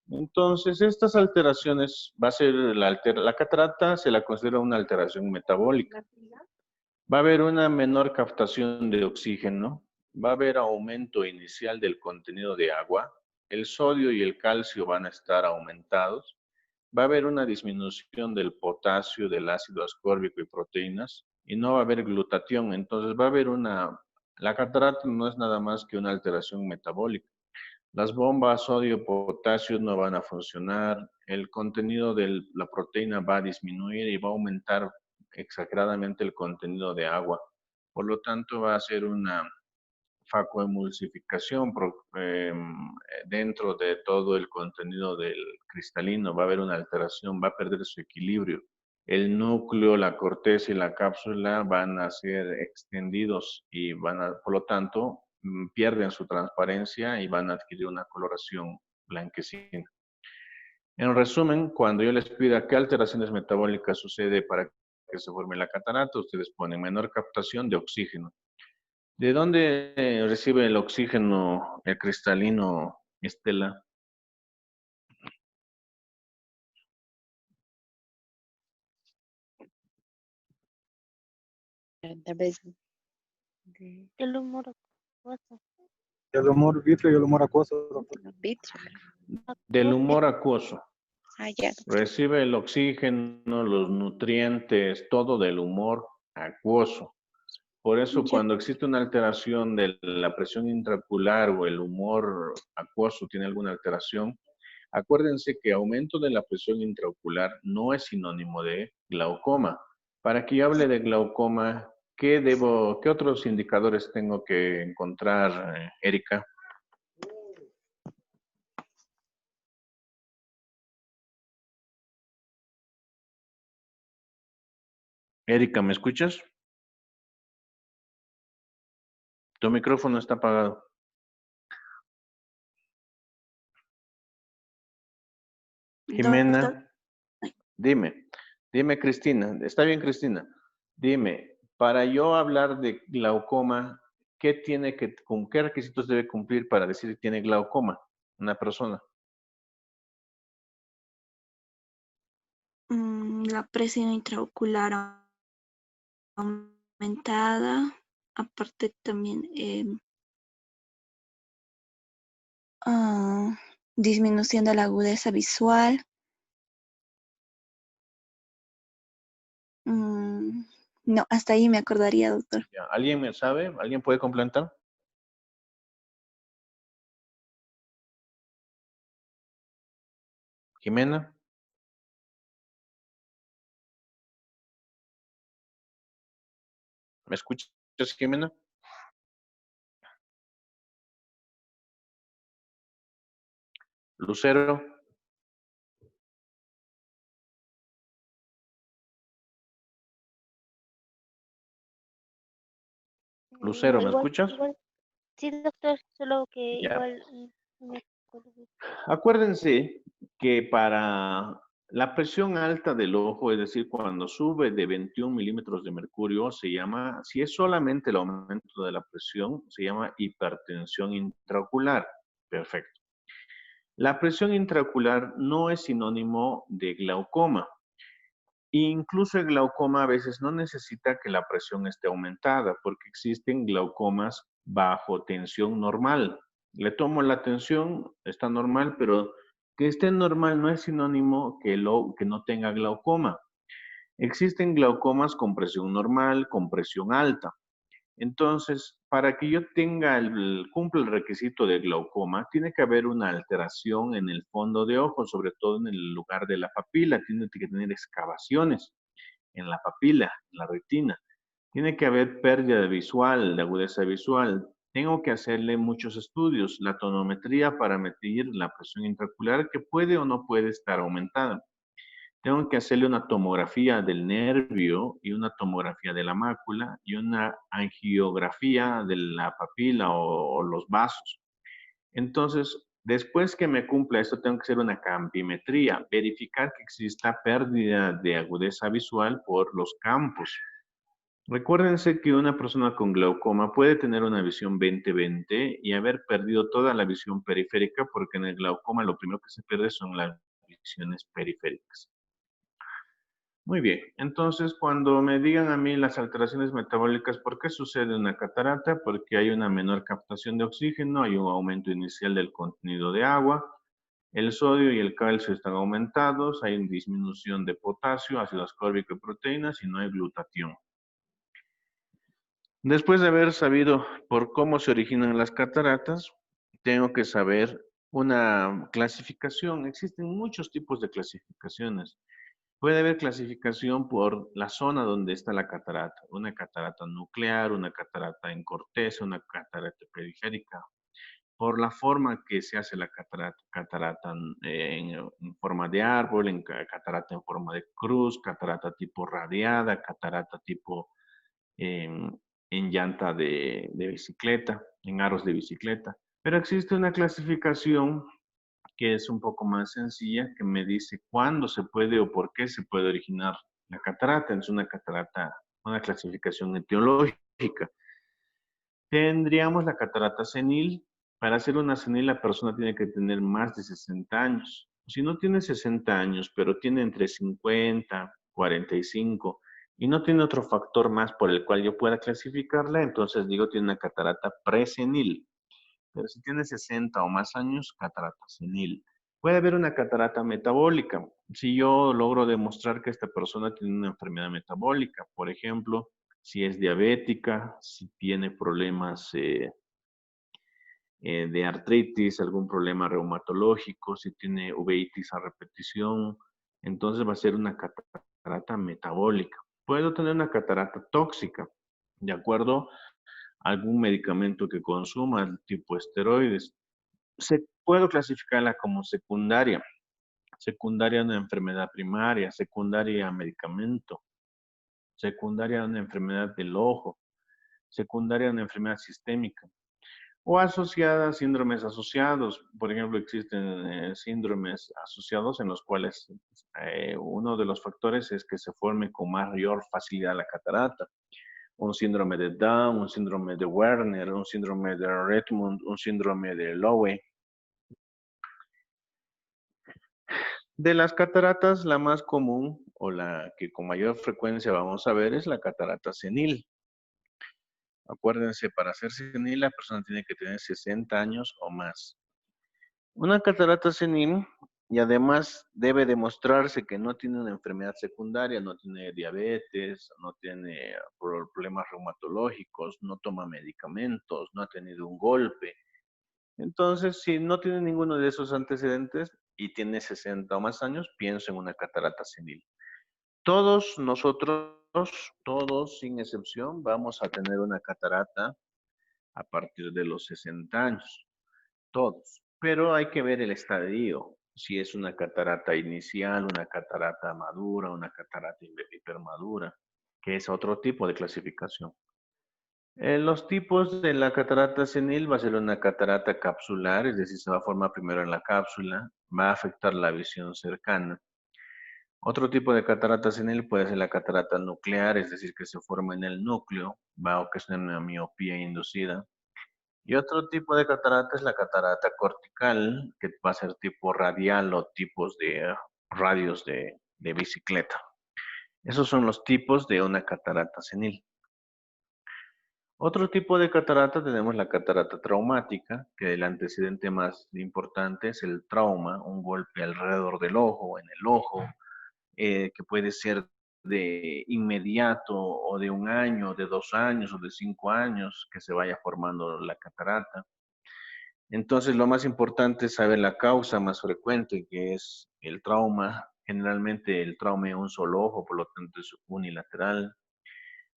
Entonces, estas alteraciones va a ser la catarata se la considera una alteración metabólica. Va a haber una menor captación de oxígeno, va a haber aumento inicial del contenido de agua, el sodio y el calcio van a estar aumentados, va a haber una disminución del potasio, del ácido ascórbico y proteínas, y no va a haber glutatión. Entonces, va a haber la catarata no es nada más que una alteración metabólica. Las bombas sodio-potasio no van a funcionar, el contenido de la proteína va a disminuir y va a aumentar exageradamente el contenido de agua. Por lo tanto, va a ser una facoemulsificación dentro de todo el contenido del cristalino. Va a haber una alteración, va a perder su equilibrio. El núcleo, la corteza y la cápsula van a ser extendidos y por lo tanto, pierden su transparencia y van a adquirir una coloración blanquecina. En resumen, cuando yo les pida qué alteraciones metabólicas sucede para que se forme la catarata, ustedes ponen menor captación de oxígeno. ¿De dónde recibe el oxígeno el cristalino, Estela? Tal vez de El humor acuoso. El humor vítreo y el humor acuoso, doctor. los vitros. Del humor acuoso. Ah, ya. Recibe el oxígeno, los nutrientes, todo del humor acuoso. Por eso Ya. cuando existe una alteración de la presión intraocular o el humor acuoso tiene alguna alteración, acuérdense que aumento de la presión intraocular no es sinónimo de glaucoma. Para que yo hable de glaucoma, ¿qué otros indicadores tengo que encontrar, Erika? Erika, ¿me escuchas? Tu micrófono está apagado. Jimena, Doctor, dime Cristina, está bien Cristina, dime, para yo hablar de glaucoma, ¿con qué requisitos debe cumplir para decir que tiene glaucoma una persona? la presión intraocular aumentada, aparte también disminución de la agudeza visual. No, hasta ahí me acordaría, doctor. Ya, ¿alguien me sabe? ¿Alguien puede complementar? Jimena, ¿me escuchas, Jimena? Lucero, Lucero, ¿me igual, escuchas? sí, doctor, solo que Ya. igual no me acuerdo bien. Acuérdense que para la presión alta del ojo, es decir, cuando sube de 21 milímetros de mercurio, se llama, si es solamente el aumento de la presión, se llama hipertensión intraocular. Perfecto. La presión intraocular no es sinónimo de glaucoma. Incluso el glaucoma a veces no necesita que la presión esté aumentada, porque existen glaucomas bajo tensión normal. Le tomo la tensión, está normal, pero que esté normal no es sinónimo que no tenga glaucoma. Existen glaucomas con presión normal, con presión alta. Entonces, para que yo cumpla el requisito de glaucoma, tiene que haber una alteración en el fondo de ojo, sobre todo en el lugar de la papila. Tiene que tener excavaciones en la papila, en la retina. Tiene que haber pérdida visual, de agudeza visual. Tengo que hacerle muchos estudios, la tonometría para medir la presión intraocular que puede o no puede estar aumentada. Tengo que hacerle una tomografía del nervio y una tomografía de la mácula y una angiografía de la papila o los vasos. Entonces, después que me cumpla esto, tengo que hacer una campimetría, verificar que exista pérdida de agudeza visual por los campos. Recuérdense que una persona con glaucoma puede tener una visión 20/20 y haber perdido toda la visión periférica, porque en el glaucoma lo primero que se pierde son las visiones periféricas. Muy bien, entonces cuando me digan a mí las alteraciones metabólicas, ¿por qué sucede una catarata? Porque hay una menor captación de oxígeno, hay un aumento inicial del contenido de agua, el sodio y el calcio están aumentados, hay una disminución de potasio, ácido ascórbico y proteínas y no hay glutatión. Después de haber sabido por cómo se originan las cataratas, tengo que saber una clasificación. Existen muchos tipos de clasificaciones. Puede haber clasificación por la zona donde está la catarata, una catarata nuclear, una catarata en corteza, una catarata periférica, por la forma que se hace la catarata, catarata en forma de árbol, catarata en forma de cruz, catarata tipo radiada, catarata tipo en llanta de bicicleta, en aros de bicicleta. Pero existe una clasificación que es un poco más sencilla, que me dice cuándo se puede o por qué se puede originar la catarata. Es una catarata, una clasificación etiológica. Tendríamos la catarata senil. Para hacer una senil, la persona tiene que tener más de 60 años. Si no tiene 60 años, pero tiene entre 50, 45, y no tiene otro factor más por el cual yo pueda clasificarla, entonces digo tiene una catarata presenil. Pero si tiene 60 o más años, catarata senil. Puede haber una catarata metabólica. Si yo logro demostrar que esta persona tiene una enfermedad metabólica, por ejemplo, si es diabética, si tiene problemas de artritis, algún problema reumatológico, si tiene uveitis a repetición, entonces va a ser una catarata metabólica. Puedo tener una catarata tóxica, de acuerdo a algún medicamento que consuma, tipo esteroides. Puedo clasificarla como secundaria. Secundaria a una enfermedad primaria, secundaria a medicamento, secundaria a una enfermedad del ojo, secundaria a una enfermedad sistémica. O asociada a síndromes asociados. Por ejemplo, existen síndromes asociados en los cuales uno de los factores es que se forme con mayor facilidad la catarata. Un síndrome de Down, un síndrome de Werner, un síndrome de Redmond, un síndrome de Lowe. De las cataratas, la más común o la que con mayor frecuencia vamos a ver es la catarata senil. Acuérdense, para ser senil la persona tiene que tener 60 años o más. Una catarata senil, y además debe demostrarse que no tiene una enfermedad secundaria, no tiene diabetes, no tiene problemas reumatológicos, no toma medicamentos, no ha tenido un golpe. Entonces, si no tiene ninguno de esos antecedentes y tiene 60 o más años, pienso en una catarata senil. Todos nosotros, todos sin excepción, vamos a tener una catarata a partir de los 60 años. Todos. Pero hay que ver el estadio. Si es una catarata inicial, una catarata madura, una catarata hipermadura, que es otro tipo de clasificación. Los tipos de la catarata senil va a ser una catarata capsular, es decir, se va a formar primero en la cápsula, va a afectar la visión cercana. Otro tipo de catarata senil puede ser la catarata nuclear, es decir, que se forma en el núcleo, va a ocasionar una miopía inducida. Y otro tipo de catarata es la catarata cortical, que va a ser tipo radial o tipos de radios de bicicleta. Esos son los tipos de una catarata senil. Otro tipo de catarata tenemos la catarata traumática, que el antecedente más importante es el trauma, un golpe alrededor del ojo, en el ojo, que puede ser de inmediato o de 1 año, de 2 años o de 5 años que se vaya formando la catarata. Entonces, lo más importante es saber la causa más frecuente, que es el trauma. Generalmente el trauma en un solo ojo, por lo tanto es unilateral.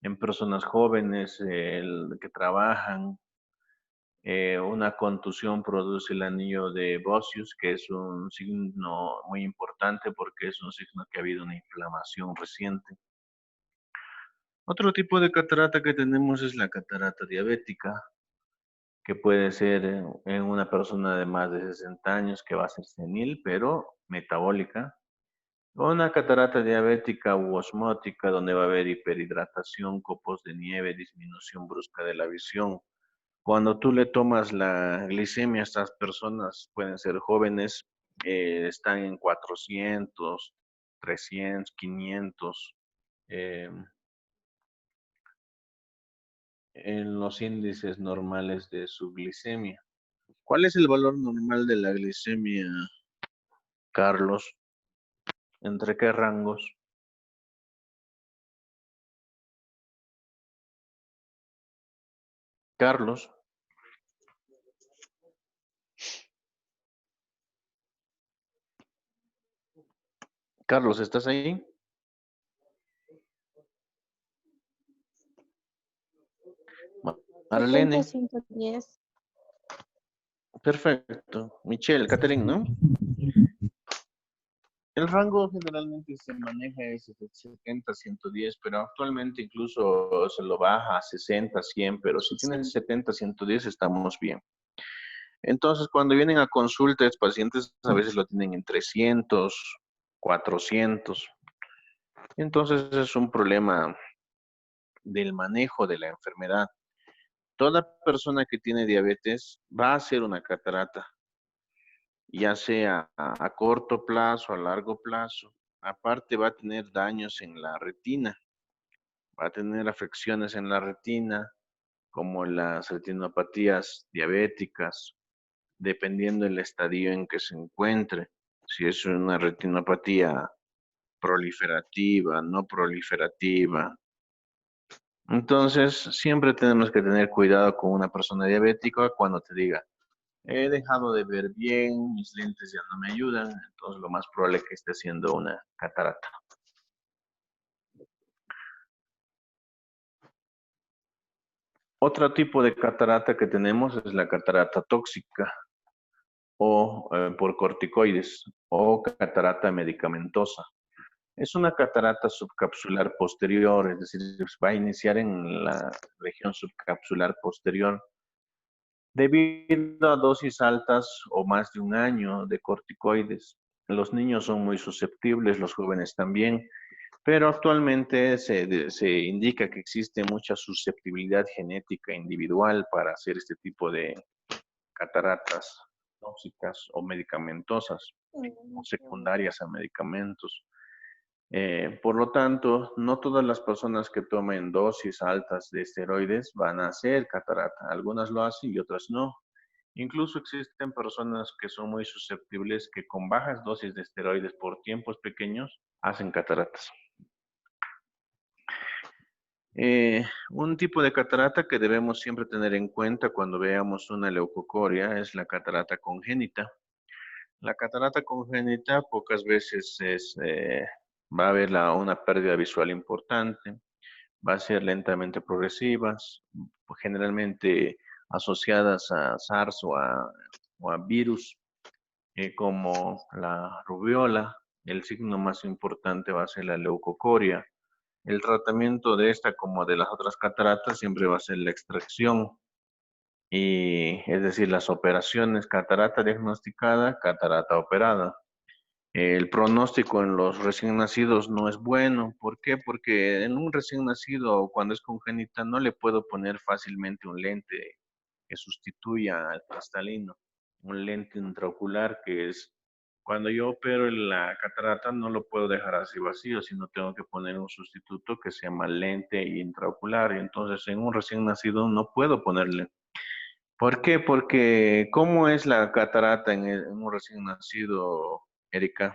En personas jóvenes que trabajan, una contusión produce el anillo de Bosius, que es un signo muy importante porque es un signo que ha habido una inflamación reciente. Otro tipo de catarata que tenemos es la catarata diabética, que puede ser en una persona de más de 60 años que va a ser senil, pero metabólica. O una catarata diabética u osmótica, donde va a haber hiperhidratación, copos de nieve, disminución brusca de la visión. Cuando tú le tomas la glicemia a estas personas, pueden ser jóvenes, están en 400, 300, 500, eh, en los índices normales de su glicemia. ¿Cuál es el valor normal de la glicemia, Carlos? ¿Entre qué rangos? Carlos, Carlos, ¿estás ahí? Marlene, 70-110. perfecto. Michelle, Catherine, ¿no? El rango generalmente se maneja es de 70 a 110, pero actualmente incluso se lo baja a 60, 100, pero si tienes 70, 110 estamos bien. Entonces, cuando vienen a consultas, pacientes a veces lo tienen en 300, 400. Entonces es un problema del manejo de la enfermedad. Toda persona que tiene diabetes va a hacer una catarata, ya sea a corto plazo, a largo plazo. Aparte va a tener daños en la retina, va a tener afecciones en la retina, como las retinopatías diabéticas, dependiendo del estadio en que se encuentre. Si es una retinopatía proliferativa, no proliferativa. Entonces, siempre tenemos que tener cuidado con una persona diabética cuando te diga, he dejado de ver bien, mis lentes ya no me ayudan, entonces lo más probable es que esté haciendo una catarata. Otro tipo de catarata que tenemos es la catarata tóxica o por corticoides o catarata medicamentosa. Es una catarata subcapsular posterior, es decir, va a iniciar en la región subcapsular posterior debido a dosis altas o más de 1 año de corticoides. Los niños son muy susceptibles, los jóvenes también, pero actualmente se indica que existe mucha susceptibilidad genética individual para hacer este tipo de cataratas tóxicas o medicamentosas o secundarias a medicamentos. Por lo tanto, no todas las personas que tomen dosis altas de esteroides van a hacer catarata. Algunas lo hacen y otras no. Incluso existen personas que son muy susceptibles que con bajas dosis de esteroides por tiempos pequeños hacen cataratas. Un tipo de catarata que debemos siempre tener en cuenta cuando veamos una leucocoria es la catarata congénita. La catarata congénita pocas veces va a haber una pérdida visual importante, va a ser lentamente progresivas, generalmente asociadas a SARS o a virus como la rubiola. El signo más importante va a ser la leucocoria. El tratamiento de esta, como de las otras cataratas, siempre va a ser la extracción. Y es decir, las operaciones, catarata diagnosticada, catarata operada. El pronóstico en los recién nacidos no es bueno. ¿Por qué? Porque en un recién nacido, cuando es congénita, no le puedo poner fácilmente un lente que sustituya al cristalino. Un lente intraocular que es, cuando yo opero la catarata, no lo puedo dejar así vacío, sino tengo que poner un sustituto que se llama lente intraocular. Y entonces en un recién nacido no puedo ponerle. ¿Por qué? Porque ¿cómo es la catarata en un recién nacido, Erika?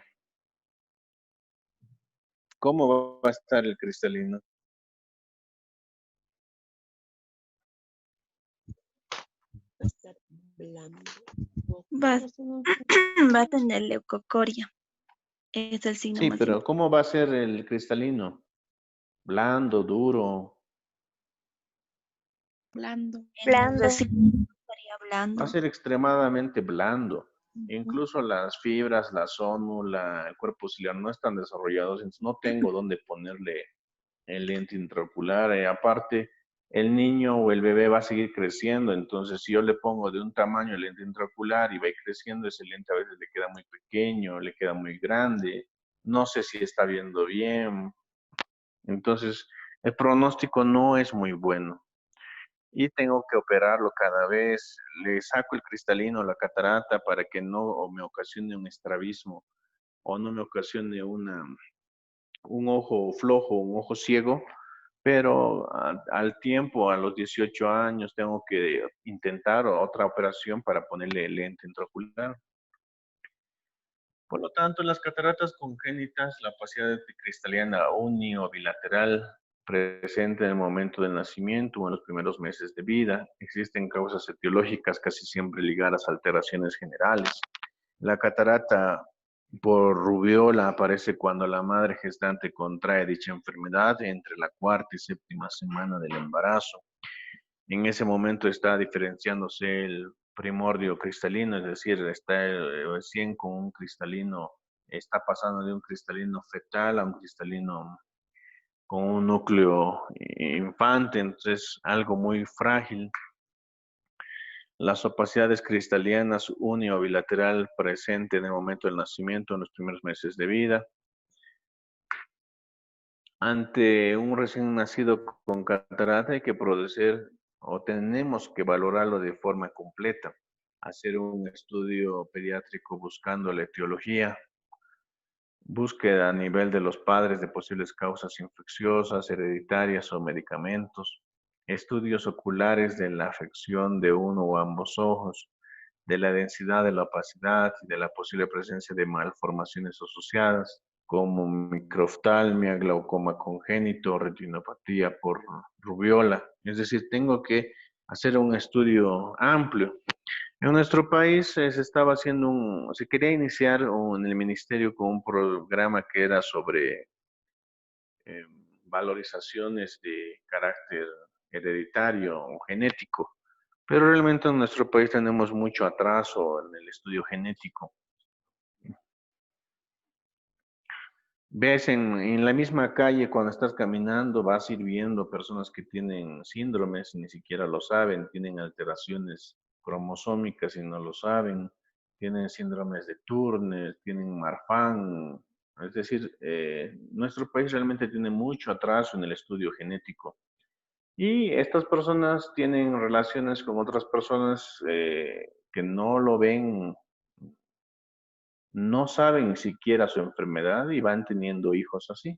¿Cómo va a estar el cristalino? Va a estar blando. Va, va a tener leucocoria. Es el signo Sí, más pero ¿cómo va a ser el cristalino? Blando, duro. Blando. Blando. estaría Va blando. a ser extremadamente blando. Ujú. Incluso las fibras, la zónula, el cuerpo ciliar no están desarrollados, entonces no tengo dónde ponerle el lente intraocular. Aparte, el niño o el bebé va a seguir creciendo, entonces si yo le pongo de un tamaño el lente intraocular y va a ir creciendo, ese lente a veces le queda muy pequeño, le queda muy grande, no sé si está viendo bien. Entonces, el pronóstico no es muy bueno y tengo que operarlo cada vez. Le saco el cristalino, la catarata, para que no me ocasione un estrabismo o no me ocasione un ojo flojo, un ojo ciego, pero al tiempo, a los 18 años, tengo que intentar otra operación para ponerle lente intraocular. Por lo tanto, en las cataratas congénitas, la opacidad cristalina uni o bilateral presente en el momento del nacimiento o en los primeros meses de vida. Existen causas etiológicas casi siempre ligadas a alteraciones generales. La catarata por rubiola aparece cuando la madre gestante contrae dicha enfermedad entre la cuarta y séptima semana del embarazo. En ese momento está diferenciándose el primordio cristalino, es decir, está recién con un cristalino, está pasando de un cristalino fetal a un cristalino con un núcleo infante, entonces algo muy frágil. Las opacidades cristalinas uni o bilateral presente en el momento del nacimiento, en los primeros meses de vida. Ante un recién nacido con catarata hay que producir o tenemos que valorarlo de forma completa, hacer un estudio pediátrico buscando la etiología, búsqueda a nivel de los padres de posibles causas infecciosas, hereditarias o medicamentos, estudios oculares de la afección de uno o ambos ojos, de la densidad de la opacidad y de la posible presencia de malformaciones asociadas, como microftalmia, glaucoma congénito, retinopatía por rubiola. Es decir, tengo que hacer un estudio amplio. En nuestro país se estaba haciendo se quería iniciar en el ministerio con un programa que era sobre eh, valorizaciones de carácter hereditario o genético, pero realmente en nuestro país tenemos mucho atraso en el estudio genético. Ves en la misma calle cuando estás caminando, vas a ir viendo personas que tienen síndromes y ni siquiera lo saben, tienen alteraciones cromosómicas y no lo saben, tienen síndromes de Turner, tienen Marfan. Es decir, nuestro país realmente tiene mucho atraso en el estudio genético. Y estas personas tienen relaciones con otras personas que no lo ven, no saben siquiera su enfermedad y van teniendo hijos así.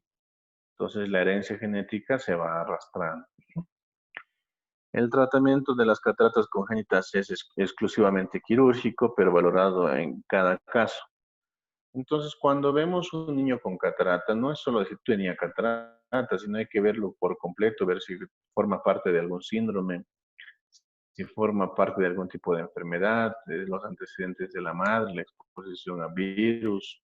Entonces la herencia genética se va arrastrando. El tratamiento de las cataratas congénitas es exclusivamente quirúrgico, pero valorado en cada caso. Entonces, cuando vemos un niño con catarata, no es solo decir tenía catarata, sino hay que verlo por completo, ver si forma parte de algún síndrome, si forma parte de algún tipo de enfermedad, de los antecedentes de la madre, la exposición a virus.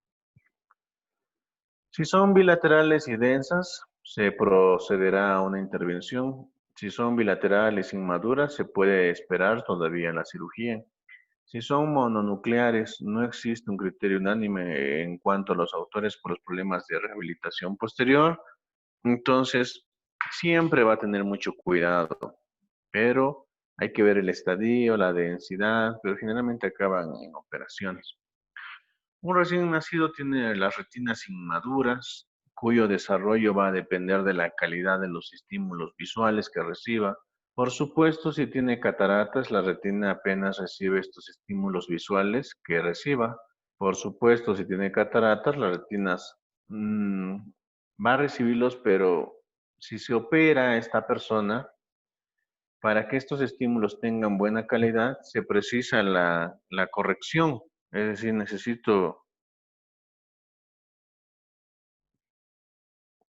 Si son bilaterales y densas, se procederá a una intervención. Si son bilaterales inmaduras, se puede esperar todavía la cirugía. Si son mononucleares, no existe un criterio unánime en cuanto a los autores por los problemas de rehabilitación posterior Entonces, siempre va a tener mucho cuidado, pero hay que ver el estadio, la densidad, pero generalmente acaban en operaciones. Un recién nacido tiene las retinas inmaduras, cuyo desarrollo va a depender de la calidad de los estímulos visuales que reciba. Por supuesto, si tiene cataratas, la retina apenas recibe estos estímulos visuales que reciba. Por supuesto, si tiene cataratas, las retinas va a recibirlos, pero si se opera a esta persona, para que estos estímulos tengan buena calidad, se precisa la corrección. Es decir,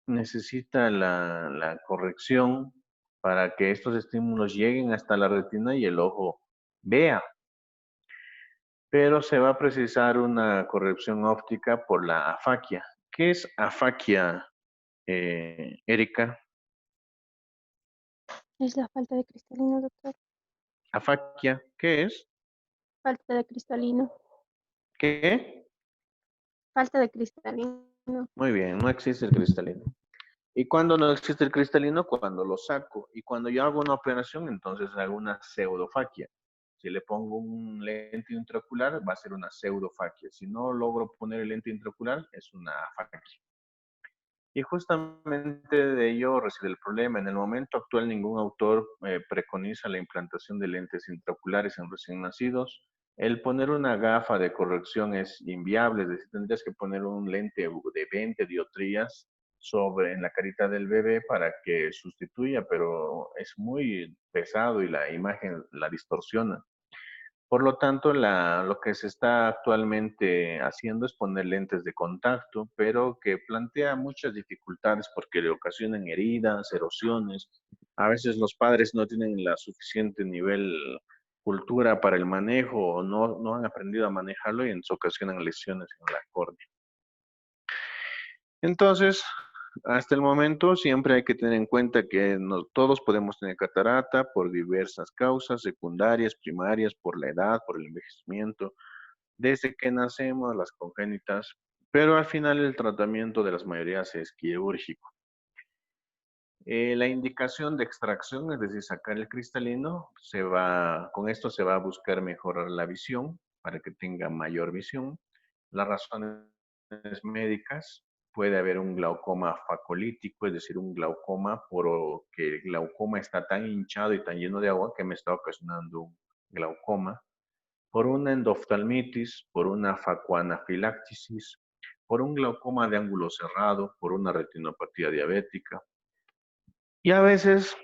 necesita la corrección para que estos estímulos lleguen hasta la retina y el ojo vea. Pero se va a precisar una corrección óptica por la afaquia. ¿Qué es afaquia, Erika? Es la falta de cristalino, doctor. Afaquia, ¿qué es? Falta de cristalino. ¿Qué? Falta de cristalino. Muy bien, no existe el cristalino. ¿Y cuándo no existe el cristalino? Cuando lo saco. Y cuando yo hago una operación, entonces hago una pseudofaquia. Si le pongo un lente intraocular, va a ser una pseudofaquia. Si no logro poner el lente intraocular, es una afaquia. Y justamente de ello reside el problema. En el momento actual, ningún autor preconiza la implantación de lentes intraoculares en recién nacidos. El poner una gafa de corrección es inviable, es decir, tendrías que poner un lente de 20 dioptrías en la carita del bebé para que sustituya, pero es muy pesado y la imagen la distorsiona. Por lo tanto, lo que se está actualmente haciendo es poner lentes de contacto, pero que plantea muchas dificultades porque le ocasionan heridas, erosiones. A veces los padres no tienen la suficiente nivel cultura para el manejo o no han aprendido a manejarlo y se ocasionan lesiones en la córnea. Entonces, hasta el momento siempre hay que tener en cuenta que no todos podemos tener catarata por diversas causas secundarias, primarias, por la edad, por el envejecimiento, desde que nacemos, las congénitas, pero al final el tratamiento de las mayorías es quirúrgico. La indicación de extracción, es decir, sacar el cristalino, con esto se va a buscar mejorar la visión para que tenga mayor visión. Las razones médicas, puede haber un glaucoma facolítico, es decir, un glaucoma porque el glaucoma está tan hinchado y tan lleno de agua que me está ocasionando un glaucoma, por una endoftalmitis, por una facoanafiláctisis, por un glaucoma de ángulo cerrado, por una retinopatía diabética. Y a veces,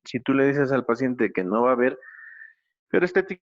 si tú le dices al paciente que no va a ver, pero estéticamente